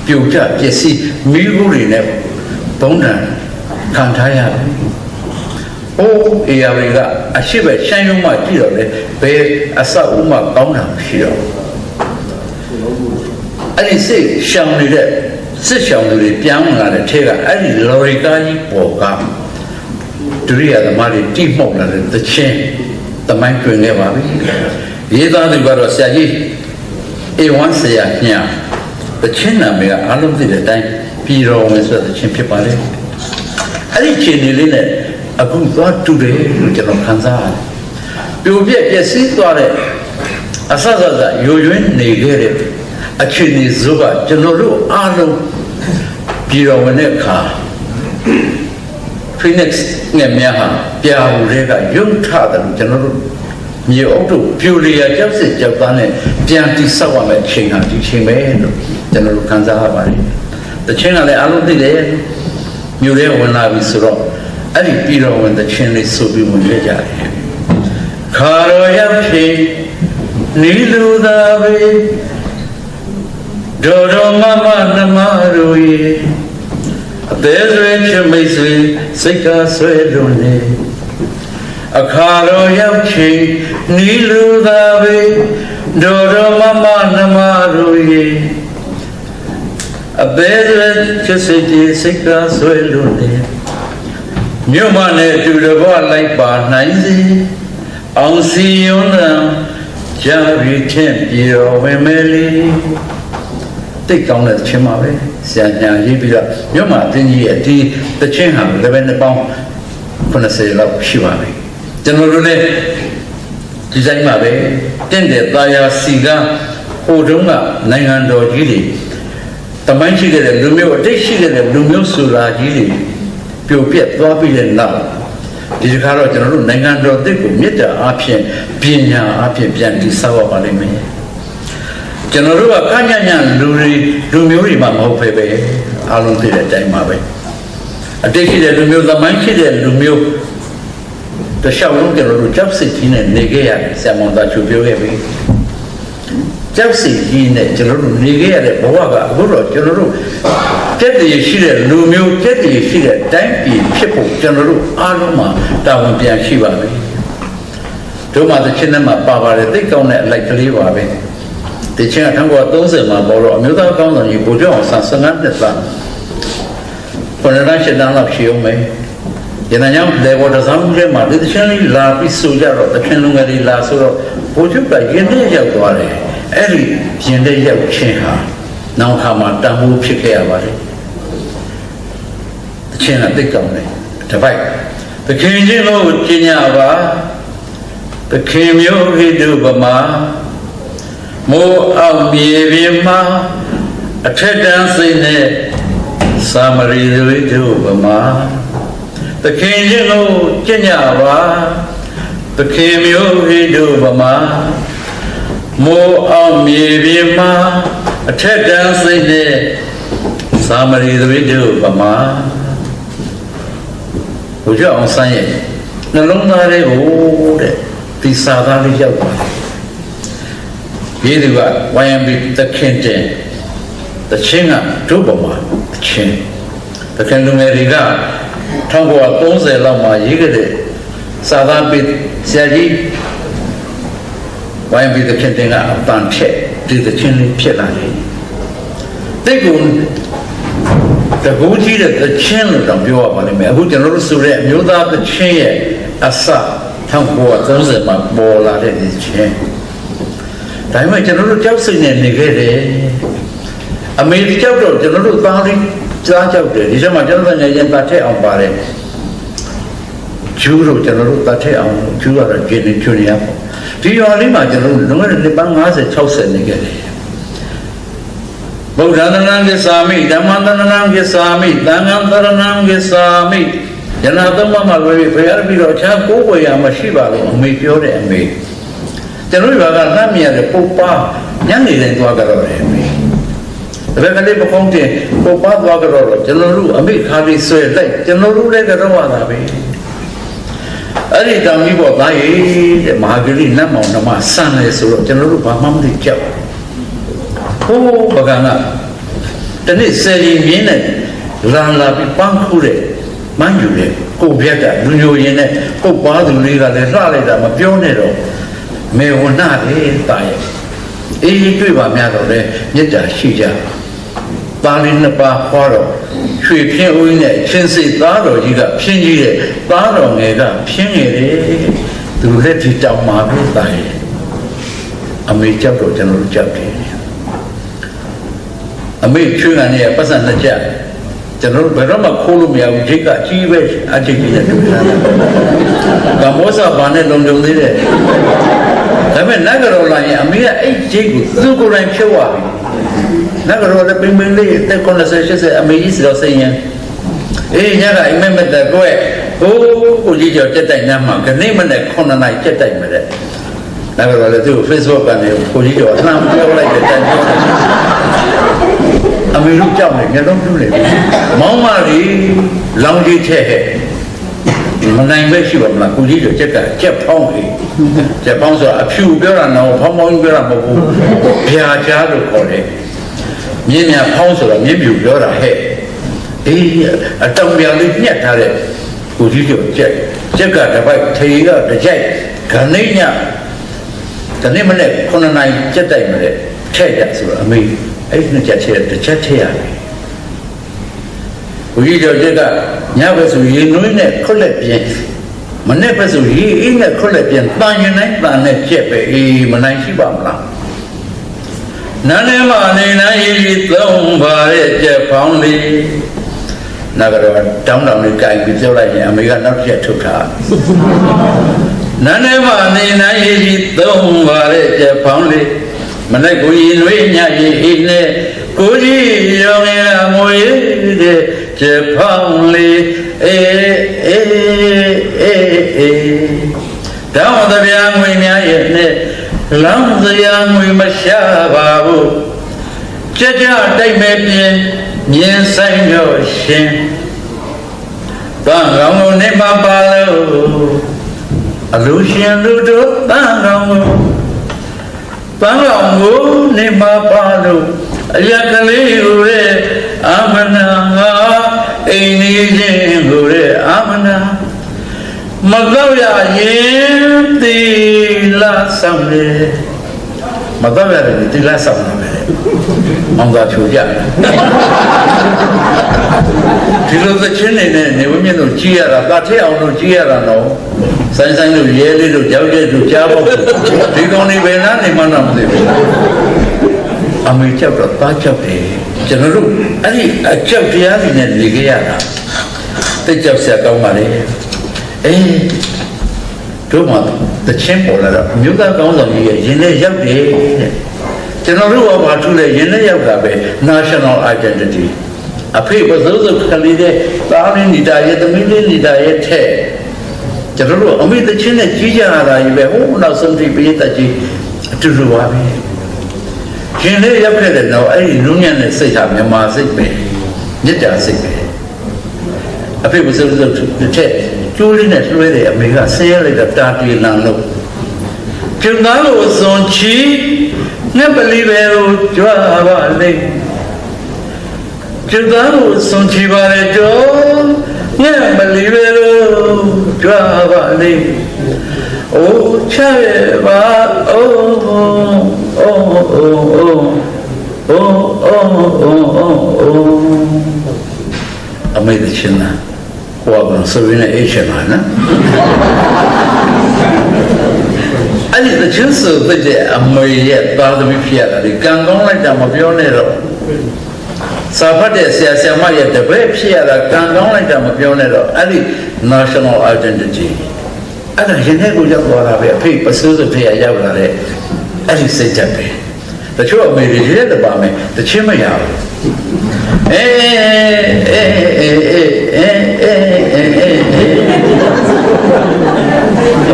Speaker 1: ပြုတ်ကျပစ္စည်းမိဘူးတွေနဲ့ဘုံတန်ခံထားရတယ်။အိုးအေယာတွေကအရှိပဲရှမ်းရုံးမှကြည့်တော့လေဘယ်အဆောက်အဦမှကောင်းတာမရှိတော့အဲ့ဒီစိတ်ရှောင်နေတဲ့စစ်ရှောင်တွေပြန်လာတဲ့ထဲကအဲ့ဒီလော်ရီကားကြီးပေါ်ကဒုရိယသမားတွေတိမှုတ်လာတဲ့သချင်းသမိုင်းတွင်ခဲ့ပါပြီရေးသားသူကတော့ဆရာကြီးအေဝမ်းဆရာညာသချင်းနာမည်ကအားလုံးသိတဲ့အတိုင်းပြည်တော်ဝင်ဆိုတဲ့သချင်းဖြစ်ပါလေအဲ့ဒီချင်းလေးနဲ့အခုသွားတူတယ်လို့ကျွန်တော်ခန်းစားရတယ်ပြိုပြက်ပျက်စီးသွားတဲ့အဆဆဆယိုယွင်းနေခဲ့တဲ့အခြေအနေစုကကျွန်တော်တို့အားလုံးပြည်တော်ဝင်တဲ့အခါPhoenix နဲ့များဟာပြာဟူတွေကရုပ်ထတယ်လို့ကျွန်တော်တို့မြေအုပ်တို့ပြူလျာကြောက်စစ်ကြောက်သားနဲ့ပြန်တိဆောက်ရမယ့်အချိန်ဟာဒီချိန်ပဲလို့ကျွန်တော်တို့ခံစားရပါတယ်။တချင်းကလည်းအလုံးသိတယ်မြို့ထဲဝင်လာပြီဆိုတော့အဲ့ဒီပြည်တော်ဝင်တချင်းလေးဆိုပြီးဝင်ခဲ့ကြတယ်။ခါရောရောက်ဖြစ်နီလူသာပဲဒေါ်တော်မမနှမတို့ရဲ့အသေးဆွေချမိတ်ဆွေစိတ်ကဆွဲလွန်နေအခါတော်ရောက်ချင်းနီလူသာပဲဒေါ်တော်မမနှမတို့ရဲ့ အသေးသေးချစ်စိတ်ကြီးစိတ်ကဆွဲလို့နေမြို့မနဲ့တူတဘလိုက်ပါနိုင်စီအောင်စီယွန်းတံကြာရီထင်ပြေတော်ဝင်မဲလေးတိတ်ကောင်းတဲ့ချင်းပါပဲဆရာညာရေးပြီးတော့မြို့မအတင်းကြီးရဲ့ဒီတချင်းဟာလည်းပဲနှစ်ပေါင်း90လောက်ရှိပါပြီကျွန်တော်တို့လည်းဒီတိုင်းမှာပဲတင့်တဲ့တာယာစီကဟိုတုန်းကနိုင်ငံတော်ကြီးတွေတမိုင်းရှိခဲ့တဲ့လူမျိုးအတိတ်ရှိခဲ့တဲ့လူမျိုးဆိုတာကြီးတွေပြိုပြက်သွားပြီးတဲ့နောက်ဒီတစ်ခါတော့ကျွန်တော်တို့နိုင်ငံတော်အသစ်ကိုမြစ်တာအဖြစ်ပညာအဖြစ်ပြန်တည်ဆောက်ရပါလိမ့်မယ်ကျွန်တော်တို့ကခညညလူမျိုးတွေမှမဟုတ်ပဲအားလုံးသိတဲ့အတိုင်းပါပဲအတိတ်ရှိတဲ့လူမျိုးသမိုင်းရှိတဲ့လူမျိုးတခြားလုံးကျွန်တော်တို့ကြောက်စိတ်ကြီးနဲ့နေခဲ့ရတယ်ဆရာမောင်သားချူပြောခဲ့ပြီကြောက်စိတ်ကြီးနဲ့ကျွန်တော်တို့နေခဲ့ရတဲ့ဘဝကအခုတော့ကျွန်တော်တို့တက်တည်ရှိတဲ့လူမျိုးတက်တည်ရှိတဲ့တိုင်းပြည်ဖြစ်ဖို့ကျွန်တော်တို့အားလုံးမှာတာဝန်ပြန်ရှိပါပြီတို့မှတစ်ချင်းနဲ့မှပါပါတယ်သိကောင်းတဲ့အလိုက်ကလေးပါပဲဒီချင်းက1930မှာပေါ်တော့အမျိုးသားကောင်းဆောင်ကြီးဗိုလ်ချုပ်အောင်ဆန်း15နှစ်သားဘယ်လိုရှိတန်းလောက်ရှိအောင်မဲဒီနေ့ညလေဘော်တဆောင်ကျမှာဒီချင်းလေးလာပြီးဆိုကြတော့တချင်းလုံးကလေးလာဆိုတော့ဗိုလ်ချုပ်ကရင်ထဲရောက်သွားတယ်အဲ့ဒီရင်ထဲရောက်ချင်းဟာနောက်ခါမှာတန်ဖိုးဖြစ်ခဲ့ရပါတယ်တချင်းကသိကောင်းတယ်တပိုက်သခင်ချင်းတို့ကျင်ညာပါသခင်မျိုးဟိတုပမာမိုးအောင်မြေပြင်မှာအထက်တန်းစိတ်နဲ့စာမရီတွေတို့ပမာသခင်ချင်းတို့ကျင့်ကြပါသခင်မျိုးဟိတို့ပမာမိုးအောင်မြေပြင်မှာအထက်တန်းစိတ်နဲ့စာမရီတွေတို့ပမာဘုရားအောင်ဆန်းရဲ့နှလုံးသားလေးကိုတဲ့ဒီစာသားလေးရောက်ပါရေးသူက YMB သခင်တဲ့တချင်းကတို့ပေါ်မှာတချင်းသခင်လူငယ်တွေက1930လောက်မှာရေးခဲ့တဲ့စာသားပေးဆရာကြီး YMB သခင်တင်ကအပန်ထက်ဒီတချင်းလေးဖြစ်လာတယ်တိတ်ကူတကူကြီးတဲ့တချင်းလို့တော့ပြောရပါလိမ့်မယ်အခုကျွန်တော်တို့ဆိုတဲ့အမျိုးသားတချင်းရဲ့အစ1930မှာပေါ်လာတဲ့တချင်းဒါပေမဲ့ကျွန်တော်တို့ကြောက်စိတ်နဲ့နေခဲ့တယ်အမေဒီကြောက်တော့ကျွန်တော်တို့သားလေးကြားကြောက်တယ်ဒီချက်မှာကျွန်တော်တို့ညရင်တတ်ထက်အောင်ပါတယ်ကျူးတို့ကျွန်တော်တို့တတ်ထက်အောင်ကျူးရတော့ကျင်းနေချွနေရပေါ့ဒီရွာလေးမှာကျွန်တော်တို့လွန်ခဲ့တဲ့နှစ်ပေါင်း50 60နေခဲ့တယ်ဗုဒ္ဓံတဏံကိသာမိဓမ္မံတဏံကိသာမိသံဃံတရဏံကိသာမိယနာသုံးပါးမှာပဲဘယ်ရပြီးတော့အခြားကိုယ်ွယ်ရမရှိပါဘူးအမေပြောတဲ့အမေကျွန်တော်တို့ကလက်မြရတဲ့ပုပ္ပါညနေတိုင်းသွားကြတော့တယ်အမေဒါပေမဲ့လည်းမကောင်းတဲ့ပုပ္ပါသွားကြတော့ကျွန်တော်တို့အမေခါလေးဆွဲလိုက်ကျွန်တော်တို့လည်းကြတော့ရတာပဲအဲ့ဒီတောင်ကြီးပေါ်သားရေးတဲ့မဟာဂရိနတ်မောင်နှမဆန်းလေဆိုတော့ကျွန်တော်တို့ဘာမှမသိကြောက်ဟိုးဘကနာတနေ့ဆယ်ရင်မြင်းနဲ့လာပြီးပန်းခုတဲ့မန်းယူတဲ့ကိုပြက်ကလူညိုရင်နဲ့ပုပ္ပါသူလေးကလည်းလှလိုက်တာမပြောနဲ့တော့မေဝနာလေးတာရဲ့အေးတွေ့ပါများတော့လေမေတ္တာရှိကြပါဠိနှစ်ပါးဟောတော့ရွှေဖြင်းဦးနဲ့ချင်းစိတ်သားတော်ကြီးကဖြင်းကြီးတဲ့သားတော်ငယ်ကဖြင်းငယ်တယ်သူလက်ထိတောင်းမှာပဲတာရဲ့အမေကြောက်တော့ကျွန်တော်တို့ကြောက်တယ်အမေချွေးကနေပတ်စံနှစ်ချက်ကျွန်တော်တို့ဘယ်တော့မှခိုးလို့မရဘူးဂျိတ်ကအကြီးပဲအဂျိတ်ကြီးနဲ့တူတာကမောစာဘာနဲ့လုံလုံသေးတယ်ဒါပေမဲ့နဂရောလာရင်အမေကအဲ့ဂျိတ်ကိုသူ့ကိုယ်တိုင်ဖြုတ်သွားပြီနဂရောလည်းပင်ပင်လေးတက်90အမေကြီးစီတော့စိတ်ရင်အေးညကအိမ်မက်တဲ့ကွဲဟိုးကိုကြီးကျော်တက်တိုက်နှမ်းမှာခဏမနဲ့9နာရီတက်တိုက်မှာတဲ့နဂရောလည်းသူ့ Facebook ကနေကိုကြီးကျော်အနှမ်းပြောလိုက်တဲ့တိုင်ပြောအမေတို့ကြောက်နေငါတို့ပြုနေမောင်းမလေးလောင်ကြီးထက်ဟဲ့မနိုင်ပဲရှိပါမလားကိုကြီးတို့ကြက်ကကြက်ဖောင်းလေကြက်ဖောင်းဆိုတာအဖြူပြောတာတော့ဖောင်းဖောင်းပြောတာမဟုတ်ဘူးဖြာချားလို့ခေါ်တယ်မြင်းများဖောင်းဆိုတော့မြင်းပြူပြောတာဟဲ့အေးအတောင်ပြန်လေးညှက်ထားတဲ့ကိုကြီးတို့ကြက်ကတပိုက်ထေကတကြိုက်ခဏိညတနေ့မနေ့9နာရီကြက်တိုက်မလဲထည့်ရဆိုတော့အမေအဲ့နှစ်ချက်တစ်ချက်ထည့်ရတယ် ဘုရားကျော်ကျက်ကညဘက်ဆိုရေနွေးနဲ့ခွက်လက်ပြင်းမနေ့ဘက်ဆိုရေအေးနဲ့ခွက်လက်ပြင်းတန်ရင်တိုင်းတန်နဲ့ကျက်ပဲအေးမနိုင်ရှိပါမလားနာနေမနေနိုင်ရေသုံးပါရဲ့ကျက်ဖောင်းလေးနာကတော့တောင်းတောင်းလေးကြိုင်ပြီးပြောလိုက်ရင်အမေကနောက်တစ်ချက်ထုတ်ထားနာနေမနေနိုင်ရေသုံးပါရဲ့ကျက်ဖောင်းလေးမနေ့ကိုရင်ဝေးညရေအေးနဲ့ကိုကြီးရောင်ရမွေတဲ့ကျက်ဖောင်းလေးအေးတောင်းတပြားငွေများရဲ့နဲ့လောင်းစရာငွေမရှာပါဘူးကြကြတိုက်မဲ့ပြင်းမြင်ဆိုင်တော့ရှင်တန်ကောင်းကိုနေမပါလို့အလူရှင်လူတို့တန်ကောင်းကိုတန်ကောင်းကိုနေမပါလို့အရကလေးကိုရဲ့အာမနာငါအိမ်နေခြင်းကိုရဲ့အာမနာမတော့ရရင်သီလဆောင်လေမတော့ရတယ်သီလဆောင်တယ်အောင်သာချိုကြဒီလိုသချင်းနေနဲ့နေဝင်းမြင့်တို့ကြီးရတာတာထဲအောင်တို့ကြီးရတာတော့ဆိုင်ဆိုင်တို့ရဲလေးတို့ကြောက်ကြတို့ကြားဖို့ဒီကောင်နေဘယ်နာနေမှတော့မသိဘူးအမေကြောက်တော့တားကြောက်တယ်ကျွန်တော်တို့အဲ့ဒီအကြောက်တရားတွေနဲ့နေကြရတာတိတ်ကြောက်စရာကောင်းပါလေအေးတို့မှတချင်းပေါ်လာတော့မြို့သားကောင်းဆောင်ကြီးရဲ့ရင်ထဲရောက်တယ်တဲ့ကျွန်တော်တို့ကဘာထူးလဲရင်ထဲရောက်တာပဲ national identity အဖေဘဇုဇုခလီတဲ့သားလေးနေတာရဲ့သမီးလေးနေတာရဲ့ထဲကျွန်တော်တို့အမေတချင်းနဲ့ကြီးကြရတာကြီးပဲဟိုနောက်ဆုံးထိပေးတတ်ကြီးအတူတူပါပဲရင်ထဲရောက်ခဲ့တဲ့တော့အဲ့ဒီနုညံ့တဲ့စိတ်ဟာမြန်မာစိတ်ပဲမေတ္တာစိတ်ပဲအဖေဘဇုဇုတဲ့ကျိုးလေးနဲ့လွှဲတယ်အမေကဆင်းရဲလိုက်တာတာတီလန်လို့ကျုံသားလို့စွန်ချီနဲ့ပလီပဲကိုကြွားပါလိမ့်ကျုံသားလို့စွန်ချီပါလေတော့နဲ့ပလီပဲကိုကြွားပါလိမ့်အိုးချရဲ့ပါအိုးအမေတချင်းလားဟောကဆိုရင်အေးချင်ပါနော်အဲ့ဒီတချင်းဆိုတဲ့အမေရဲ့သားသမီးဖြစ်ရတာဒီကံကောင်းလိုက်တာမပြောနဲ့တော့စာဖတ်တဲ့ဆရာဆရာမရဲ့တပည့်ဖြစ်ရတာကံကောင်းလိုက်တာမပြောနဲ့တော့အဲ့ဒီ national identity အဲ့ဒါရင်ထဲကိုရောက်သွားတာပဲအဖေပစိုးစုဖေးရောက်လာတဲ့အဲ့ဒီစိတ်ချက်ပဲတချို့အမေတွေရဲတပါမယ်တချင်းမရဘူး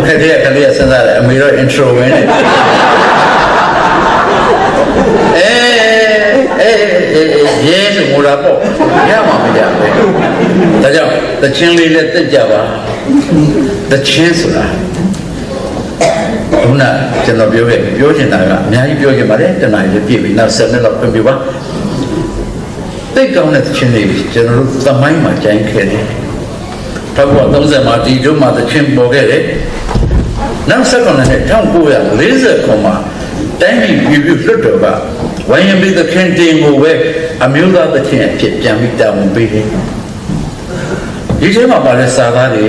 Speaker 1: Okay, dia kali ya sendiri. Amiro intro ini. Yes, mula po. Ya mama ya. Tahu, tercing lele terjawab. Tercing sudah. Mana, jangan biar jenaka. Nyai biar gimana? Jangan aja biar. Nasi ni nak pembiwa. Tapi kau nak tercing lele, jangan tamai macam ini. Tahu atau zaman di rumah tercing boleh. နောက်ဆက်ကနေ1940ခုမှာတိုင်းပြည်ပြည်လွတ်တော်ကဝိုင်းရပြည်သခင်တင်ကိုပဲအမျိုးသားသခင်အဖြစ်ပြန်ပြီးတာဝန်ပေးတယ်။ဒီထဲမှာပါတဲ့စာသားတွေ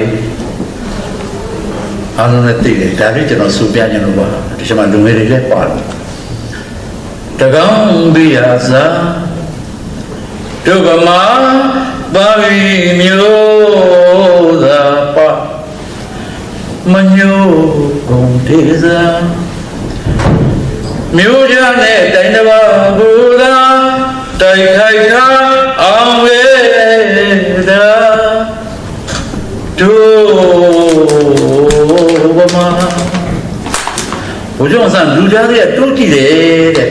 Speaker 1: အားလုံးနဲ့သိတယ်ဒါတွေကျွန်တော်စူပြကြလို့ပါဒီချိန်မှာလူငယ်တွေလည်းပါတယ်။တကောင်းပြရာစာဒုက္ခမှာပါရီမျိုးသာပါမညိုကုန်တေစာမြို့ကြနဲ့တိုင်းတစ်ပါးဘူသာတိုက်ခိုက်တာအောင်ဝေတာဒုဗမာဘုရားဆန်လူကြားတဲ့တိုးကြည့်တယ်တဲ့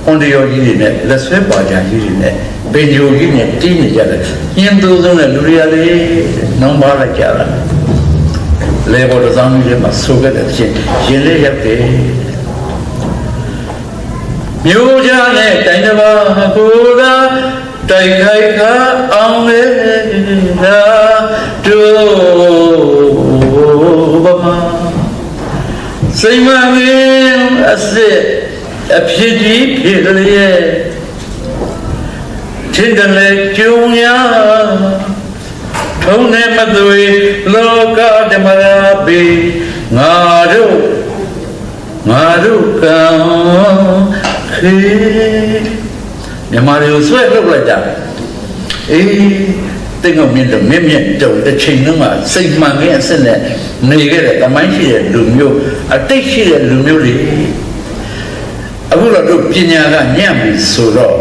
Speaker 1: ဟွန်ဒီယိုကြီးတွေနဲ့လက်ဆွဲပါကြကြီးတွေနဲ့ပင်ဂျိုကြီးနဲ့တီးနေကြတယ်ညင်းသူဆုံးတဲ့လူတွေကလေးနှောင်းပါလိုက်ကြတာလေဘော်တဆောင်ကြီးမှာဆိုခဲ့တဲ့ချင်းရင်လေးရောက်တယ်မြို့ကြနဲ့တိုင်းတစ်ပါးကိုသာတိုက်ခိုက်ခါအောင်လေသာတို့ဗမာစိတ်မမင်းအစစ်အဖြစ်ကြီးဖြစ်လျက်ထ ချင်းတလေကျုံညာထုံးနေမသွေလောကဓမ္မရာပေငါတို့ကံခေမြန်မာတွေကိုဆွဲထုတ်လိုက်ကြအေးတိတ်ငုံမြင့်တော့မြင့်တုံတစ်ချိန်လုံးကစိတ်မှန်ခြင်းအစစ်နဲ့နေခဲ့တဲ့တမိုင်းရှိတဲ့လူမျိုးအတိတ်ရှိတဲ့လူမျိုးတွေအခုတော့တို့ပညာကညံ့ပြီဆိုတော့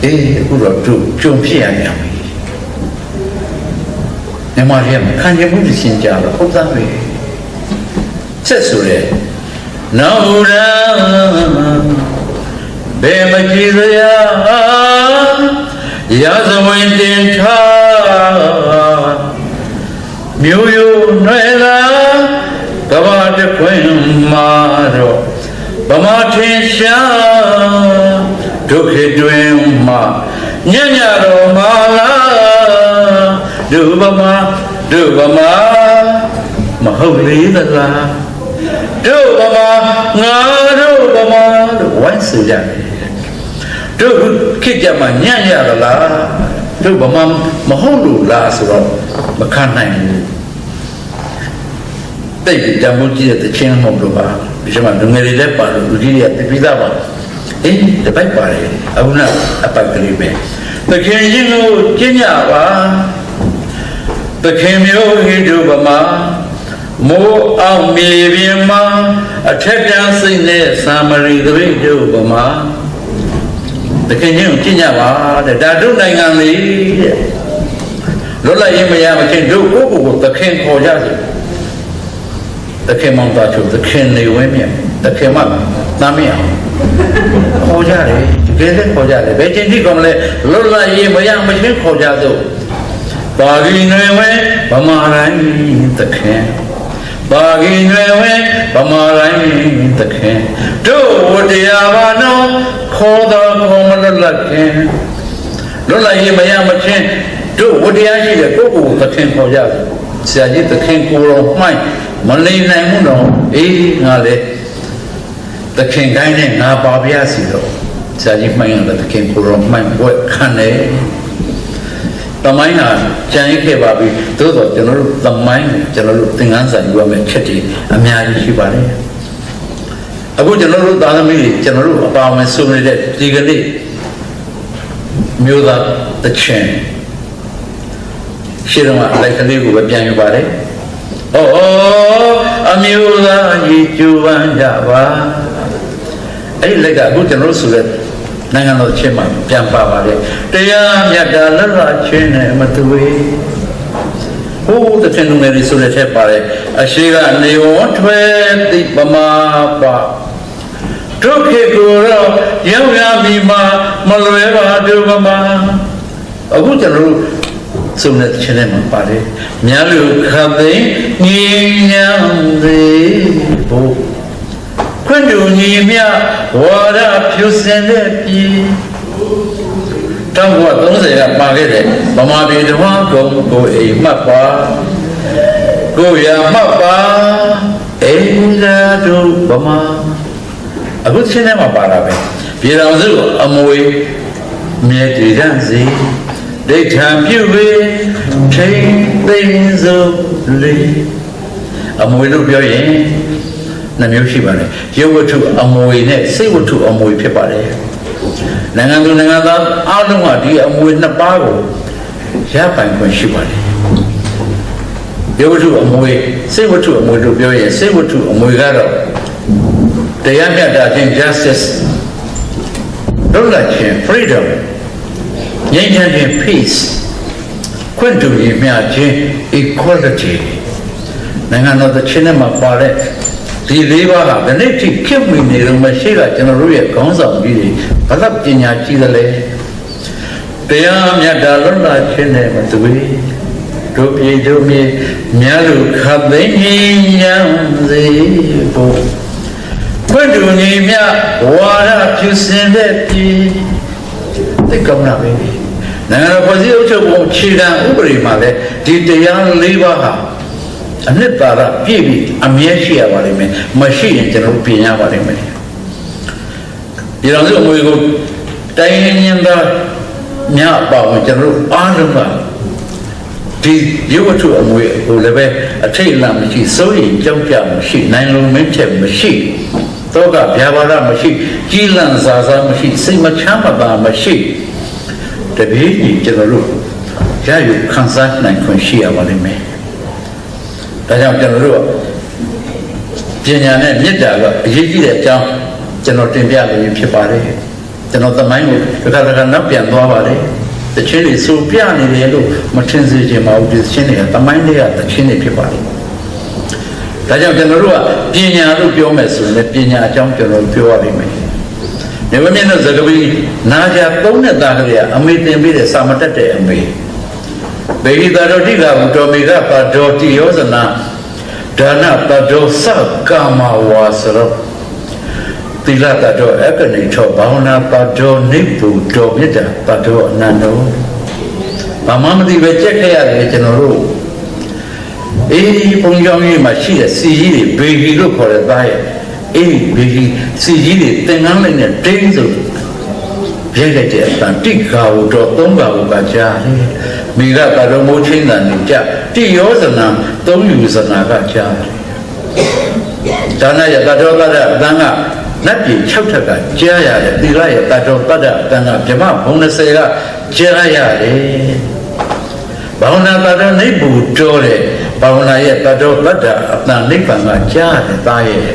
Speaker 1: အေးအခုတော့တို့ကြုံဖြစ်ရပြန်ပြီမြန်မာတွေခံရမှုရှင်းကြတော့ဟုတ်သားပဲဆက်ဆိုရဲနောရံဘေမကြည်ရရာဇဝင်တင်ထားမြို့ရိုးနွယ်လာကဘာတခွင်မာတော့ဗမာထင်ရှားဒုက္ခတွင်မှာညံ့တော်မာလာဒုဗမာမဟုတ်လေသလားဒုဗမာငါတို့ဗမာလို့ဝိုင်းဆိုကြတယ်တို့ခေတ်ကြမှာညံ့ရလားတို့ဗမာမဟုတ်လို့လားဆိုတော့မခံနိုင်ဘူးတိတ်တမှုကြီးတဲ့ချင်းမဟုတ်လို့ပါဒီမှာလူငယ်တွေလည်းပါလို့လူကြီးတွေကပြပြသားပါအေးတပိုက်ပါတယ်အခုနအပိုက်ကလေးပဲသခင်ရှင်ကိုကျင့်ကြပါသခင်မျိုးဟိတုဗမာမိုးအောင်မြေပြင်မှာအထက်ပြန်စိတ်နဲ့သာမရီသပိတ်တို့ဗမာသခင်ရှင်ကိုကျင့်ကြပါတဲ့ဒါတို့နိုင်ငံလေးတဲ့လွတ်လပ်ရေးမရမချင်းတို့ကိုယ့်ကိုယ်ကိုသခင်ခေါ်ကြစေသခင်မောင်သားချုပ်သခင်နေဝင်းမြတ်သခင်မသားမင်းအောင်ခေါ်ကြတယ်တကယ်လည်းခေါ်ကြတယ်ဘယ်ချင်းတိကောင်လဲလွတ်လပ်ရေးမရမချင်းခေါ်ကြသို့ပါဂိနွယ်ဝဲဗမာတိုင်းသခင်ပါဂိနွယ်ဝဲဗမာတိုင်းသခင်တို့တရားဘာနောခေါ်တော်ခေါ်မလွတ်လပ်ခင်လွတ်လပ်ရေးမရမချင်းတို့ဝတရားရှိတဲ့ကိုယ့်ကိုယ်သခင်ခေါ်ကြတယ်ဆရာကြီးသခင်ကိုယ်တော်မှိုင်းမလိမ့်နိုင်ဘူးတော့အေးငါလေသခင်တိုင်းနဲ့ငါပါပြစီတော့ဆရာကြီးမှိုင်းရတယ်သခင်ကိုယ်တော်မှိုင်းဘွဲ့ခံတယ်တမိုင်းဟာကြံရခဲ့ပါပြီသို့တော့ကျွန်တော်တို့တမိုင်းကျွန်တော်တို့သင်ခန်းစာယူရမယ့်ချက်တွေအများကြီးရှိပါတယ်အခုကျွန်တော်တို့သားသမီးတွေကျွန်တော်တို့အပါအဝင်စုံနေတဲ့ဒီကနေ့မျိုးသားတချင်းရှင်းတော့အလိုက်ကလေးကိုပဲပြန်ယူပါတယ်ဩအမျိုးသားကြီးကျူပန်းကြပါအဲ့ဒီလက်ကအခုကျွန်တော်တို့ဆိုတဲ့နိုင်ငံတော်ချင်းမှာပြန်ပါပါတယ်တရားမြတ်တာလလချင်းနဲ့မသွေဟိုးတဲ့လူငယ်တွေဆိုတဲ့ထက်ပါတယ်အရှိကနေဝထွဲသိပမာပါဒုက္ခကိုတော့ရောက်ရပြီမှာမလွယ်ပါဒုဗမာအခုကျွန်တော်တို့စုံတဲ့ချင်းနဲ့မှာပါတယ်မြတ်လူခသိညီညာသေးဘို့ခွင့်တူညီမြဝါဒဖြူစင်တဲ့ပြည်1930ကပါခဲ့တယ်ဗမာပြည်ဓမ္မကုံကိုအိမ်မှတ်ပါကိုရမှတ်ပါအိမ်လာတို့ဗမာအခုချင်းထဲမှာပါတာပဲပြည်တော်စုအမွေမြဲတည်တတ်စေဒိဋ္ဌံပြုပြီးထိမ့်သိမ်းစို့လေအမွေလို့ပြောရင်နှမျိုးရှိပါတယ်ရုပ်ဝတ္ထုအမွေနဲ့စိတ်ဝတ္ထုအမွေဖြစ်ပါတယ်နိုင်ငံသူနိုင်ငံသားအားလုံးဟာဒီအမွေနှစ်ပါးကိုရပိုင်ခွင့်ရှိပါတယ်ရုပ်ဝတ္ထုအမွေစိတ်ဝတ္ထုအမွေလို့ပြောရင်စိတ်ဝတ္ထုအမွေကတော့တရားမျှတခြင်း justice လွတ်လပ်ခြင်း freedom ငြိမ်းချမ်းခြင်း peace ခွင့်တူညီမျှခြင်း equality နိုင်ငံတော်တစ်ချင်းနဲ့မှာပါတဲ့ဒီလေးပါးကဒီနေ့ထိခေတ်မီနေတော့မရှိကကျွန်တော်တို့ရဲ့ခေါင်းဆောင်ကြီးတွေဘလောက်ပညာကြီးသလဲတရားမြတ်တာလွတ်လပ်ခြင်းနဲ့မသွေတို့ပြည်တို့မြေမြတ်လူခသိဉ္ဉံစေဖို့ခွင့်တူညီမျှဝါဒဖြူစင်တဲ့ပြည်သိကောင်းတာပဲနိုင်ငံတော်ဖွဲ့စည်းအုပ်ချုပ်ပုံခြေခံဥပဒေမှာလည်းဒီတရားလေးပါးဟာအနှစ်သာရပြည့်ပြီးအမြဲရှိရပါလိမ့်မယ်မရှိရင်ကျွန်တော်ပြင်ရပါလိမ့်မယ်ဒီတော့ဆိုအမွေကိုတိုင်းရင်းသား ညပေါ့ကျွန်တော်အားလုံးကဒီရုပ်ထုအမွေဟိုလည်းပဲအထိတ်အလန့်မရှိစိုးရိမ်ကြောက်ကြမရှိနိုင်လုံးမင်းချက်မရှိတော့ကဗျာပါဒမရှိကြီးလန့်စားစားမရှိစိတ်မချမ်းမသာမရှိတပည့်ကြီးကျွန်တော်တို့ရယူခံစားနိုင်ခွင့်ရှိရပါလိမ့်မယ်ဒါကြောင့်ကျွန်တော်တို့ပညာနဲ့မေတ္တာကအရေးကြီးတဲ့အကြောင်းကျွန်တော်တင်ပြလို့ဖြစ်ပါတယ်ကျွန်တော်သမိုင်းကိုတစ်ခါနောက်ပြန်သွားပါတယ်တခြင်းတွေစူပြနေတယ်လို့မထင်စေချင်ပါဘူးဒီခြင်းတွေကသမိုင်းတွေကတခြင်းတွေဖြစ်ပါတယ်ဒါကြောင့်ကျွန်တော်တို့ကပညာလို့ပြောမယ်ဆိုရင်ပညာအကြောင်းကျွန်တော်ပြောရလိမ့်မယ်နေဝမြင့်တို့သကပီးနာကြ3နှစ်သားကလေးအမေတင်ပြီးတဲ့စာမတက်တဲ့အမေဘေဟိတာတော်တိကဘုတော်မေကပါတော်တိယောဇနာဒါနပဒောသကာမဝါစရောသီလတတော်အကနေထောဘာဝနာပဒောနိဗ္ဗုတော်မြတ်တာပဒောအနန္တောဘာမှမသိပဲကြက်ခဲ့ရတယ်ကျွန်တော်တို့ဘုံကြောင့်ကြီးမှာရှိတဲ့စီကြီးတွေဘေဟီလို့ခေါ်တဲ့သားရဲ့ဘေဟီစီကြီးတွေသင်္ကန်းလိုက်နဲ့တင်းဆိုပြည့်လိုက်တဲ့အတန်တိခါဝတော်3ခါဝကကြားတယ်မိဂကတော်မိုးချင်းတန်နေကြတိယောဇနာ3ယူဇနာကကြားတယ်ဒါနရတတော်တတ်အတန်ကနတ်ပြည်6ထက်ကကြားရတယ်သီလရတတော်တတ်အတန်ကဗြဟ္မဘုံ20ကကြားရတယ်ဘာဝနာတတော်နိဗ္ဗုတော်တဲ့ဘာဝနာရဲ့တတော်တတ်အတန်နိဗ္ဗာန်ကကြားတယ်သားရဲ့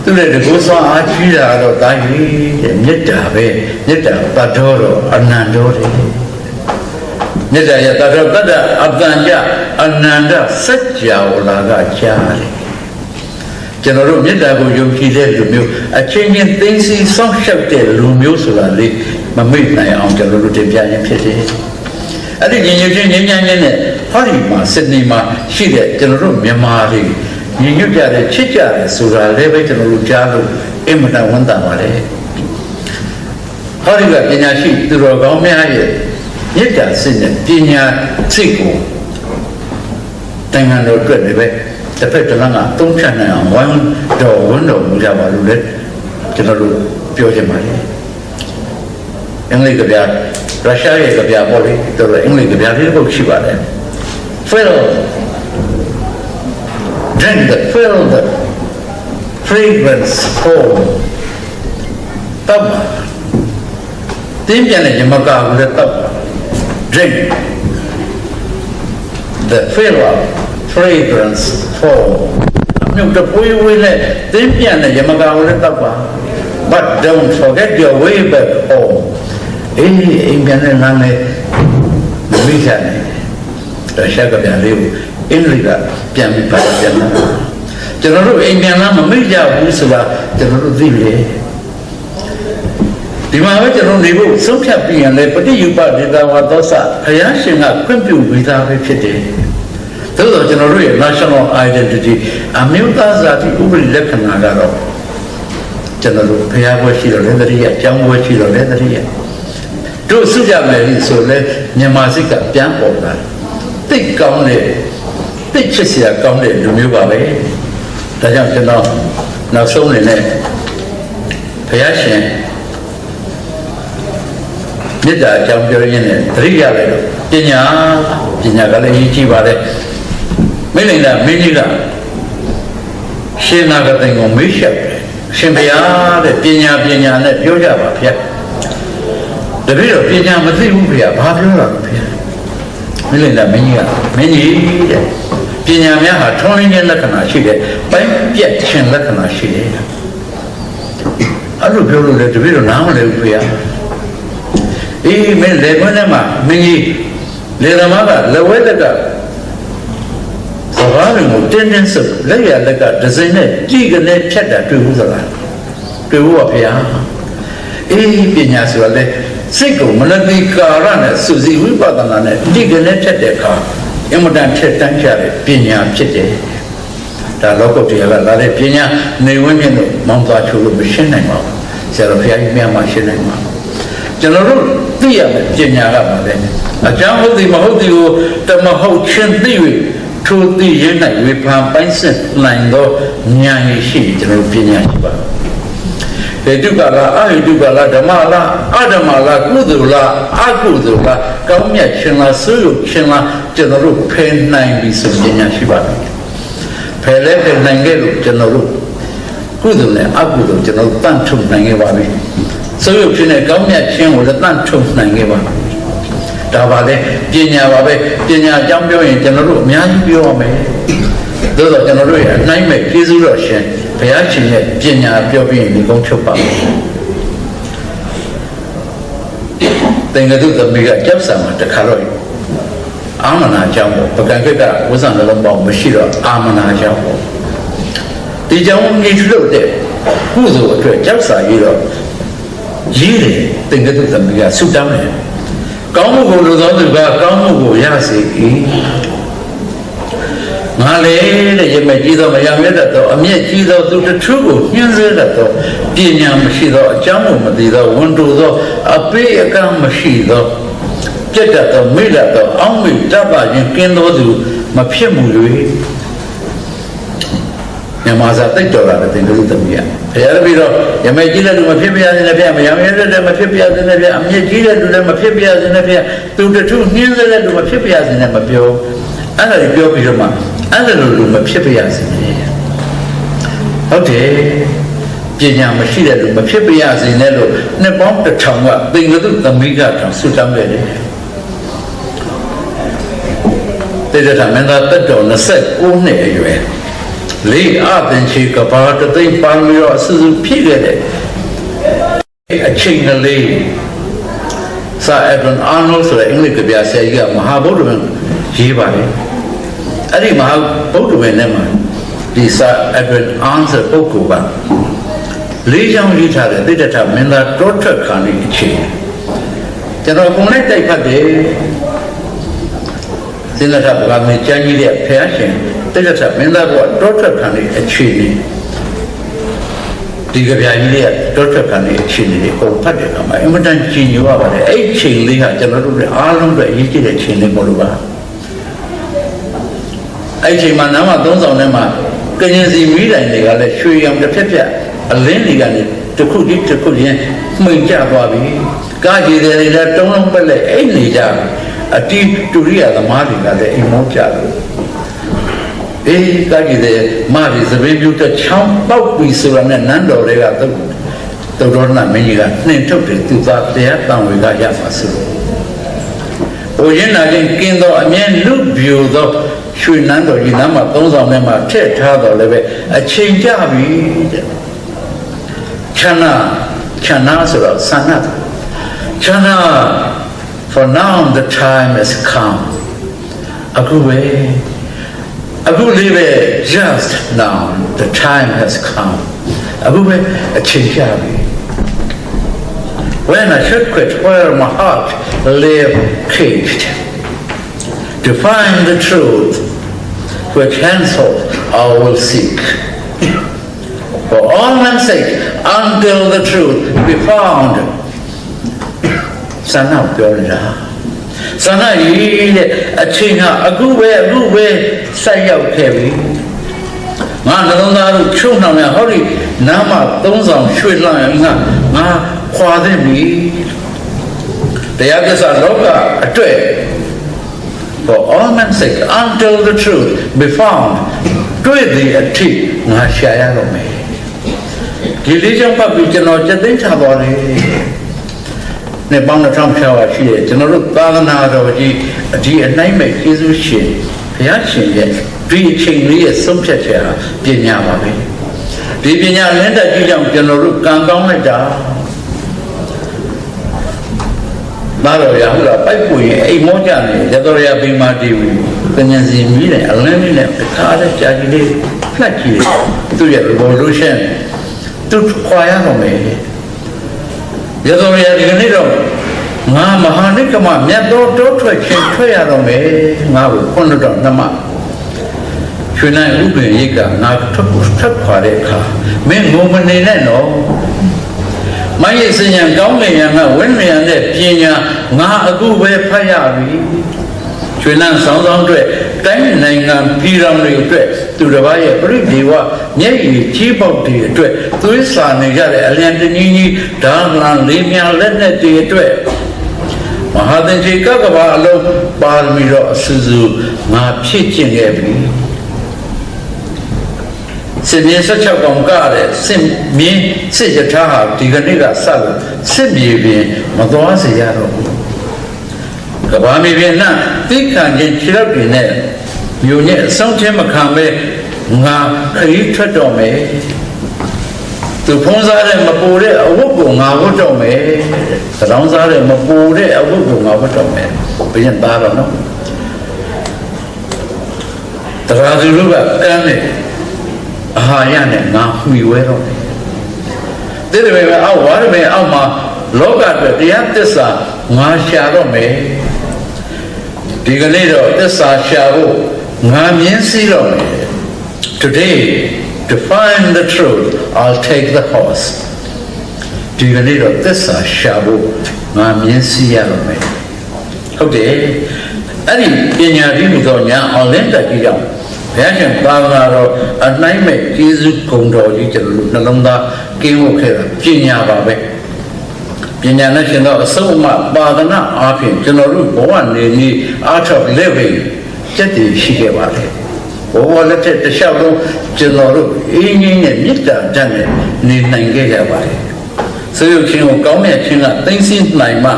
Speaker 1: သူလည်းတကူဆောင်အားကြီးတာတော့တာကြီးတဲ့မေတ္တာပဲမေတ္တာတတ်တော်တော့အနန္တောတယ်မေတ္တာရဲ့တတ်တော်တတ်အတန်ကြအနန္တစัจ java လာကကြားတယ်ကျွန်တော်တို့မေတ္တာကိုယုံကြည်တဲ့လူမျိုးအချင်းချင်းသိသိဆောက်ရှောက်တဲ့လူမျိုးဆိုတာလေမမေ့နိုင်အောင်ကျွန်တော်တို့တင်ပြရင်ဖြစ်တယ်အဲ့ဒီညီညွတ်ခြင်းငြိမ်းချမ်းခြင်းနဲ့ဟောဒီမှာစစ်နေမှာရှိတဲ့ကျွန်တော်တို့မြန်မာတွေညီညွတ်ကြတဲ့ချစ်ကြတယ်ဆိုတာလည်းပဲကျွန်တော်တို့ကြားလို့အင်မတန်ဝမ်းသာပါတယ်ဟောဒီကပညာရှိသူတော်ကောင်းများရဲ့မေတ္တာစိတ်နဲ့ပညာစိတ်ကိုတန်ခါတော်အတွက်လည်းပဲတစ်ဖက်တစ်လမ်းကသုံးဖြတ်နိုင်အောင်ဝမ်းတော်မူကြပါလို့လေကျွန်တော်တို့ပြောချင်ပါတယ်အင်္ဂလိပ်ကဗျာရုရှားရဲ့ကဗျာပေါ့လေတော်တော်အင်္ဂလိပ်ကဗျာလေးတစ်ပုဒ်ရှိပါတယ် Fill drink the fill the fragrance home တပ်တင်းပြန်တဲ့ညမကာကိုလည်းတပ် drink the fill of fragrance home မြုပ်တပွေးဝေးနဲ့တင်းပြန်တဲ့ညမကာကိုလည်းတပ်ပါ but don't forget your way back home အိမ်ပြန်တဲ့လမ်းနဲ့မိချတယ်ရုရှားကပြန်လေးကိုအင်္ဂလိပ်ကပြန်ပြီးပါပြန်လာကျွန်တော်တို့အိမ်ပြန်လာမမိကြဘူးဆိုတာကျွန်တော်တို့သိတယ်ဒီမှာပဲကျွန်တော်နေဖို့ဆုံးဖြတ်ပြီးရင်လည်းပฏิယူပဒေတာဝါသောစဘုရားရှင်ကခွင့်ပြုပေးတာပဲဖြစ်တယ်သို့သောကျွန်တော်တို့ရဲ့ national identity အမျိုးသားဇာတိဥပဒေလက္ခဏာကတော့ကျွန်တော်တို့ဘုရားဘွဲရှိတော်လည်းတည်းရအကြောင်းဘွဲရှိတော်လည်းတည်းရတို့စုကြမယ်ဆိုလဲမြန်မာစိတ်ကပြန်ပေါ်လာတိတ်ကောင်းတဲ့တိတ်ချစ်စရာကောင်းတဲ့လူမျိုးပါပဲဒါကြောင့်ကျွန်တော်နောက်ဆုံးနေနဲ့ဘုရားရှင်မေတ္တာအကြောင်းပြောရင်းနဲ့သတိရလိုက်တော့ပညာကလည်းအရေးကြီးပါတယ်မိလိန်ကမင်းကြီးကရှင်နာဂတိန်ကိုမေးလျှောက်တယ်ရှင်ဘုရားတဲ့ပညာနဲ့ပြောကြပါဗျာတပည့်တော်ပညာမသိဘူးဗျာဘာပြောတာလဲဗျာမိလိန်ကမင်းကြီးတဲ့ပညာများဟာထွန်းလင်းခြင်းလက္ခဏာရှိတယ်ပိုင်းပြတ်ခြင်းလက္ခဏာရှိတယ်အဲ့လိုပြောလို့လေတပည့်တော်နားမလည်ဘူးဗျာမင်းလေခွန်းထဲမှာမင်းကြီးလေသမားကလက်ဝဲတက်ကစကားတွေကိုတင်းစုပ်လက်ရလက်ကဒဇင်နဲ့ကြည့်ကနေဖြတ်တာတွေ့ဘူးသလားတွေ့ဘူးပါဗျာပညာဆိုတာလေစိတ်ကိုမနတိကာရနဲ့စုစည်းဝိပဿနာနဲ့ကြည့်ကနေဖြတ်တဲ့အခါအမတန်ထက်တန်းကြတဲ့ပညာဖြစ်တယ်ဒါလောကုတ္တရာကလာတဲ့ပညာနေဝင်းမြင့်တို့မောင်းသွားချိုးလို့မရှင်းနိုင်ပါဘူးဆရာတော်ဘုရားကြီးမြတ်မှာရှင်းနိုင်ပါကျွန်တော်တို့သိရမယ်ပညာကပါပဲအကြောင်းဟုတ်သည်မဟုတ်သည်ကိုတမဟုတ်ချင်းသိ၍ထိုသိရ၌ဝေဖန်ပိုင်းစစ်နိုင်သောဉာဏ်ရှိကျွန်တော်ပညာရှိပါ ဟေတုကလားအဟေတုကလားဓမ္မလားအဓမ္မလားကုသိုလ်လားအကုသိုလ်လားကောင်းမြတ်ခြင်းလားဆိုးရုပ်ခြင်းလားကျွန်တော်တို့ဖယ်နိုင်ပြီဆိုပညာရှိပါတယ်ဖယ်လဲဖယ်နိုင်ခဲ့လို့ကျွန်တော်တို့ကုသိုလ်နဲ့အကုသိုလ်ကျွန်တော်တန့်ထုတ်နိုင်ခဲ့ပါပြီဆိုးရုပ်ခြင်းနဲ့ကောင်းမြတ်ခြင်းကိုလည်းတန့်ထုတ်နိုင်ခဲ့ပါဒါပါလေပညာပါပဲပညာအကြောင်းပြောရင်ကျွန်တော်တို့အများကြီးပြောရမယ်သို့တော့ကျွန်တော်တို့ရဲ့အနိုင်မဲ့ကျေးဇူးတော်ရှင်ဘုရားရှင်ရဲ့ပညာပြောပြီးရင်ဒီကုန်းချုပ်ပါမယ်သင်္ကတုသမီးကကျပ်ဆံမှာတခါတော့အာမနာကြောင့်ပေါ့ပကံကိတ္တဝိဇ္ဇာနှလုံးပေါင်းမရှိတော့အာမနာကြောင့်ပေါ့ဒီကြောင့်မြည်လို့တဲ့ကုသိုလ်အတွက်ကျပ်စာရေးတော့ရေးတယ်သင်္ကတုသမီးကဆုတောင်းတယ်ကောင်းမှုကိုလိုသောသူကကောင်းမှုကိုရစေ၏ငါလေတဲ့ရမကြီးသောမရမြတ်သောအမျက်ကြီးသောသူတစ်ခုကိုညှင်းဆဲတတ်သောပညာမရှိသောအကြောင်းကိုမသိသောဝန်တိုသောအပေးအကမ်းမရှိသောပြတ်တတ်သောမိလတ်သောအောင်းမိတတ်ပါခြင်းကင်းသောသူမဖြစ်မှု၍မြမစာတိတ်တော်လာတဲ့သင်္ကလူသမီးဘုရားတပည့်တော်ရမကြီးတဲ့လူမဖြစ်ပြရစေနဲ့ဗျမရမြတ်တဲ့မဖြစ်ပြရစေနဲ့ဗျအမျက်ကြီးတဲ့လူလည်းမဖြစ်ပြရစေနဲ့ဗျသူတစ်ခုညှင်းဆဲတဲ့လူမဖြစ်ပြရစေနဲ့မပြောအဲ့ဒါပြောပြီးတော့မှအဲ့ဒါလိုမဖြစ်ပြရစေနဲ့ဟုတ်တယ်ပညာမရှိတဲ့လူမဖြစ်ပြရစေနဲ့လို့နှစ်ပေါင်း1000ကသင်္ကတုသမီးကတောင်ဆုတောင်းခဲ့တယ်တေတ္တာမင်းသားတက်တော်29နှစ်အရွယ်လေးအပင်ချီကဘာတသိပန်းပြီးတော့အစစုဖြစ်ခဲ့တဲ့အချိန်ကလေးစာအဒွန်အာနိုဆိုတဲ့အင်္ဂလိပ်ကဗျာဆရာကြီးကမဟာဗုဒ္ဓဝင်ရေးပါတယ်အဲ့ဒီမဟာဗုဒ္ဓဝင်ထဲမှာဒီစာအဒွန်အာန်ဆိုပုဂ္ဂိုလ်ကလေးချောင်းရေးထားတဲ့တိတ္တမင်းသားတောထွက်ခါနေအချိန်ကျွန်တော်ပုံလိုက်တိုက်ဖတ်တယ်စိလထဗလာမေကျမ်းကြီးတဲ့ဖျားရှင်တိတ္တမင်းသားကတောထွက်ခါနေအချိန်ဒီကြပြကြီးလေးကတောထွက်ခါနေအချိန်လေးပုံဖတ်တယ်တော့အင်မတန်ကြီးညိုရပါတယ်အဲ့အချိန်လေးကကျွန်တော်တို့အားလုံးအတွက်အရေးကြီးတဲ့အချိန်လေးပေါ့လို့ပါအဲ့ချိန်မှာနာမ3ဆောင်ထဲမှာကရင်စီမိတိုင်တွေကလည်းရွှေရောင်တစ်ဖြက်ဖြက်အလင်းတွေကနေတစ်ခုချင်းတစ်ခုချင်းမှိန်ကျသွားပြီကားကြီးတွေလည်းတုံးလုံးပက်လက်အိတ်နေကြပြီအတီးတူရိယသမားတွေကလည်းအိမ်မောကြတယ်အေးကားကြီးတွေမာရီသပင်းပြူတစ်ချောင်းပေါက်ပြီးဆိုတာနဲ့နန်းတော်တွေကသုတ်တော်နာမင်းကြီးကနှင်ထုတ်တယ်သူသားတရားတန်ဝေကရပါစို့။ဘုရင်နာချင်းကင်းသောအမြဲလူပြူသောရွှေနန်းတော်ကြီးနားမှာ3ဆောင်ထဲမှာထည့်ထားတော်လည်းပဲအချိန်ကြပြီတဲ့။ချနာဆိုတော့ဆန္ဒချနာ for now the time has come အခုလေးပဲ just now the time has come အခုပဲအချိန်ကြပြီ when I should quit where my heart lay caged to find the truth which henceforth I will seek for all men's sake until the truth be found ဆန္ဒပြောနေတာဆန္ဒကြီးတဲ့အချိန်ဟာအခုပဲစိုက်ရောက်ခဲ့ပြီငါနှလုံးသားတို့ချုံနှောင်ရဟောဒီနားမှာ3ဆောင်ရွှေ့လှန်ရင်ငါခွာသင့်ပြီတရားသစ္စာလောကအတွေ့ for all men's sake until the truth be found တွေ့တဲ့အထိငါရှာရတော့မယ်ဒီလေးကြောင့်ပတ်ပြီးကျွန်တော်စက်သိမ်းချသွားတယ်နဲ့ပေါင်း2000ရှိတယ်ကျွန်တော်တို့သာသနာတော်ကြီးဒီအနိုင်မဲ့ကျေးဇူးရှင်ဘုရားရှင်ရဲ့ဒီအချိန်လေးရဲ့ဆုံးဖြတ်ချက်ဟာပညာပါပဲဒီပညာလင်းတက်ကြီးကြောင့်ကျွန်တော်တို့ကံကောင်းလိုက်တာဘာလို့ရဟုတ်လားပိုက်ပွင့်အိမ်မောကြနေရတော်ရပိမာတီဘူးပညာစီမီးတယ်အလင်းမီးနဲ့တခါတည်းကြာကြီးလေးဖက်ကြီးသူ့ရဲ့ revolution သူခွာရတော့မယ်ရသော်ရဒီကနေ့တော့ငါမဟာနိကမမြတ်တော်တိုးထွက်ခြင်းထွက်ရတော့မယ်ငါကိုခွန်းတော့နှမရွှေနိုင်ဥပ္ပေရိကငါထွက်ခွာတဲ့အခါမင်းငုံမနေနဲ့နော်မရဲ့စဉ္ညာကောင်းလင်ရငါဝိနည်းနဲ့ပညာငါအခုပဲဖတ်ရပြီရွှေနန်းဆောင်းအတွက် တိုင်းနိုင်ငံပြည်တော်တွေအတွက်သူတစ်ပါးရဲ့ပြိဒေဝမျက်ရည်ကြီးပေါက်တွေအတွက်သွေးစာနေကြတဲ့အလျံတကြီးကြီးဓာလန်လေးများလက်နဲ့တွေအတွက်မဟာသင်္ချေကကဘာအလုံးပါရမီတော်အစူစူငါဖြစ်ကျင်ခဲ့ပြီစစ်မြေ16ကောင်ကတဲ့စစ်မြင်းစစ်ရထားဟာဒီကနေ့ကဆက်လို့စစ်မြေပြင်မသွားစေရတော့ဘူးကဘာမြေပြင်နဲ့တိခံခြင်းခြေထောက်တွေနဲ့မြို့နဲ့အဆုံးချင်းမခံပဲငါခရီးထွက်တော့မယ်သူဖုံးစားတဲ့မပူတဲ့အဝတ်ကိုငါဝတ်တော့မယ်သံတောင်းစားတဲ့မပူတဲ့အဝတ်ကိုငါဝတ်တော့မယ်ဘယ်ရင်သားတော့နော်တရားသူတို့ကကမ်းနဲ့အာဟာရနဲ့ငါမှီဝဲတော့တယ်ဒီလိုပဲအောက်ဝါရမယ်အောက်မှာလောကအတွက်တရားသစ္စာငါရှာတော့မယ်ဒီကနေ့တော့သစ္စာရှာဖို့ငါမြင်စီတော့မယ် Today to find the truth I'll take the horse ဒီကနေ့တော့သစ္စာရှာဖို့ငါမြင်စီရတော့မယ်ဟုတ်တယ်အဲ့ဒီပညာတိမှုသောညာအောင်လင်းတက်ကြည့်တော့ဘုရားရှင်သာသနာတော်အနိုင်မဲ့ကျေးဇူးဂုဏ်တော်ကြီးကျွန်တော်တို့နှလုံးသားကင်းဝတ်ခဲ့တာပညာပါပဲပညာနဲ့ရှင်တော့အစုံအမပါဒနာအားဖြင့်ကျွန်တော်တို့ဘဝနေနေအားထုတ်လက်ပဲစက်တည်ရှိခဲ့ပါတယ်ဘဝလက်ထက်တစ်လျှောက်လုံးကျွန်တော်တို့အင်းကြီးနဲ့မေတ္တာဓာတ်နဲ့နေနိုင်ခဲ့ကြပါတယ်ဆိုရုပ်ချင်းကိုကောင်းမြတ်ခြင်းကသိသိနိုင်မှ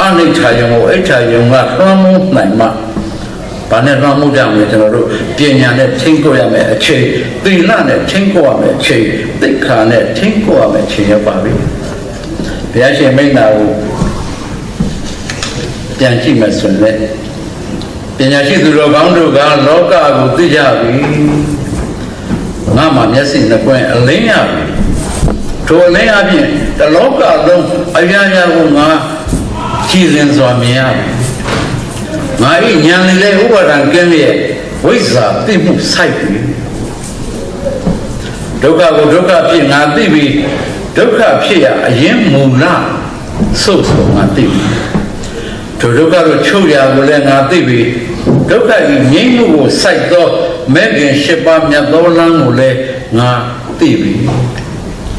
Speaker 1: အနိဋ္ဌာယုံကိုအိဋ္ဌာယုံကသွမ်းမှုနိုင်မှဘာနဲ့လွှမ်းမိုးကြမလဲကျွန်တော်တို့ပညာနဲ့ထိန်းကိုရမယ်အချိန်သီလနဲ့ထိန်းကိုရမယ်အချိန်သိက္ခာနဲ့ထိန်းကိုရမယ်အချိန်ရောက်ပါပြီဘုရားရှင်မိန့်တာကိုပြန်ကြည့်မယ်ဆိုရင်ပညာရှိသူတော်ကောင်းတို့ကလောကကိုသိကြပြီငါမှမျက်စိနှစ်ပွင့်အလင်းရပြီထိုအလင်းအပြင်တလောကလုံးအရာရာကိုငါကြည်စင်စွာမြင်ရပြီငါဤဉာဏ်လေးဥပါဒံကင်းရဲ့ဝိဇ္ဇာသိမှုစိုက်ပြီဒုက္ခကိုဒုက္ခဖြစ်ငါသိပြီဒုက္ခဖြစ်ရအရင်မူလဆိုငါသိပြီထိုဒုက္ခကိုချုပ်ရကိုလည်းငါသိပြီဒုက္ခဤငြိမ်းမှုကိုစိုက်သောမဲ့ခင်၈ပါးမြတ်သောလမ်းကိုလည်းငါသိပြီ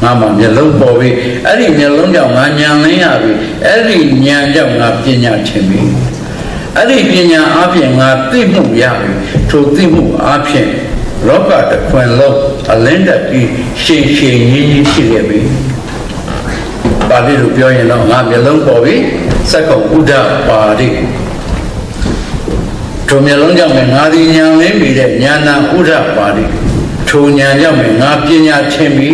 Speaker 1: ငါမှမျက်လုံးပေါ်ပြီအဲ့ဒီမျက်လုံးကြောင့်ငါဉာဏ်လင်းရပြီအဲ့ဒီဉာဏ်ကြောင့်ငါပညာထင်ပြီအဲ့ဒီပညာအပြင်ငါသိမှုရပြီထိုသိမှုအပြင်လောကတစ်ခွင်လုံးအလင်းတက်ပြီးရှင်ရှင်ရင်းကြီးရှိခဲ့ပြီပါဠိလိုပြောရင်တော့ငါမျက်လုံးပေါ်ပြီစက္ကုံဥဒ္ဒပါတိထိုမျက်လုံးကြောင့်ငါဒီဉာဏ်လင်းပြီတဲ့ဉာဏ်ဥဒ္ဒပါတိထိုဉာဏ်ကြောင့်ငါပညာထင်ပြီ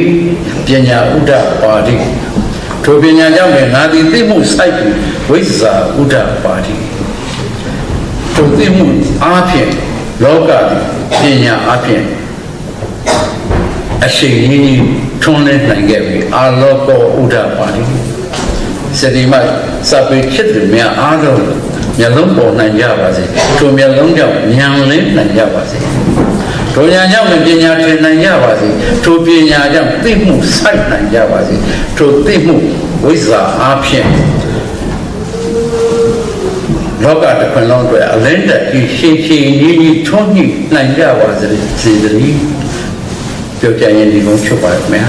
Speaker 1: ပညာဥဒ္ဒပါတိထိုပညာကြောင့်ငါဒီသိမှုစိုက်ပြီဝိဇ္ဇာဥဒ္ဒပါတိထိုသိမှုအားဖြင့်လောကပညာအားဖြင့်အရှိန်ကြီးထွန်းလင်းနိုင်ခဲ့ပြီအာလောကောဥဒ္ဒပါတိစတိမစပိချစ်တယ်များအားလုံးမျက်လုံးပေါ်နိုင်ကြပါစေထိုမျက်လုံးကြောင့်ဉာဏ်လင်းနိုင်ကြပါစေထိုဉာဏ်ကြောင့်ပညာထင်နိုင်ကြပါစေထိုပညာကြောင့်သိမှုစိုက်နိုင်ကြပါစေထိုသိမှုဝိဇ္ဇာအားဖြင့်လောကတစ်ခွင်လုံးအတွက်အလင်းတက်ကြီးရှင်ရှင်ကြီးကြီးထွန်းညှိနိုင်ကြပါစေတည်းပြောကြရင်ဒီကုန်းချုပ်ပါမယ်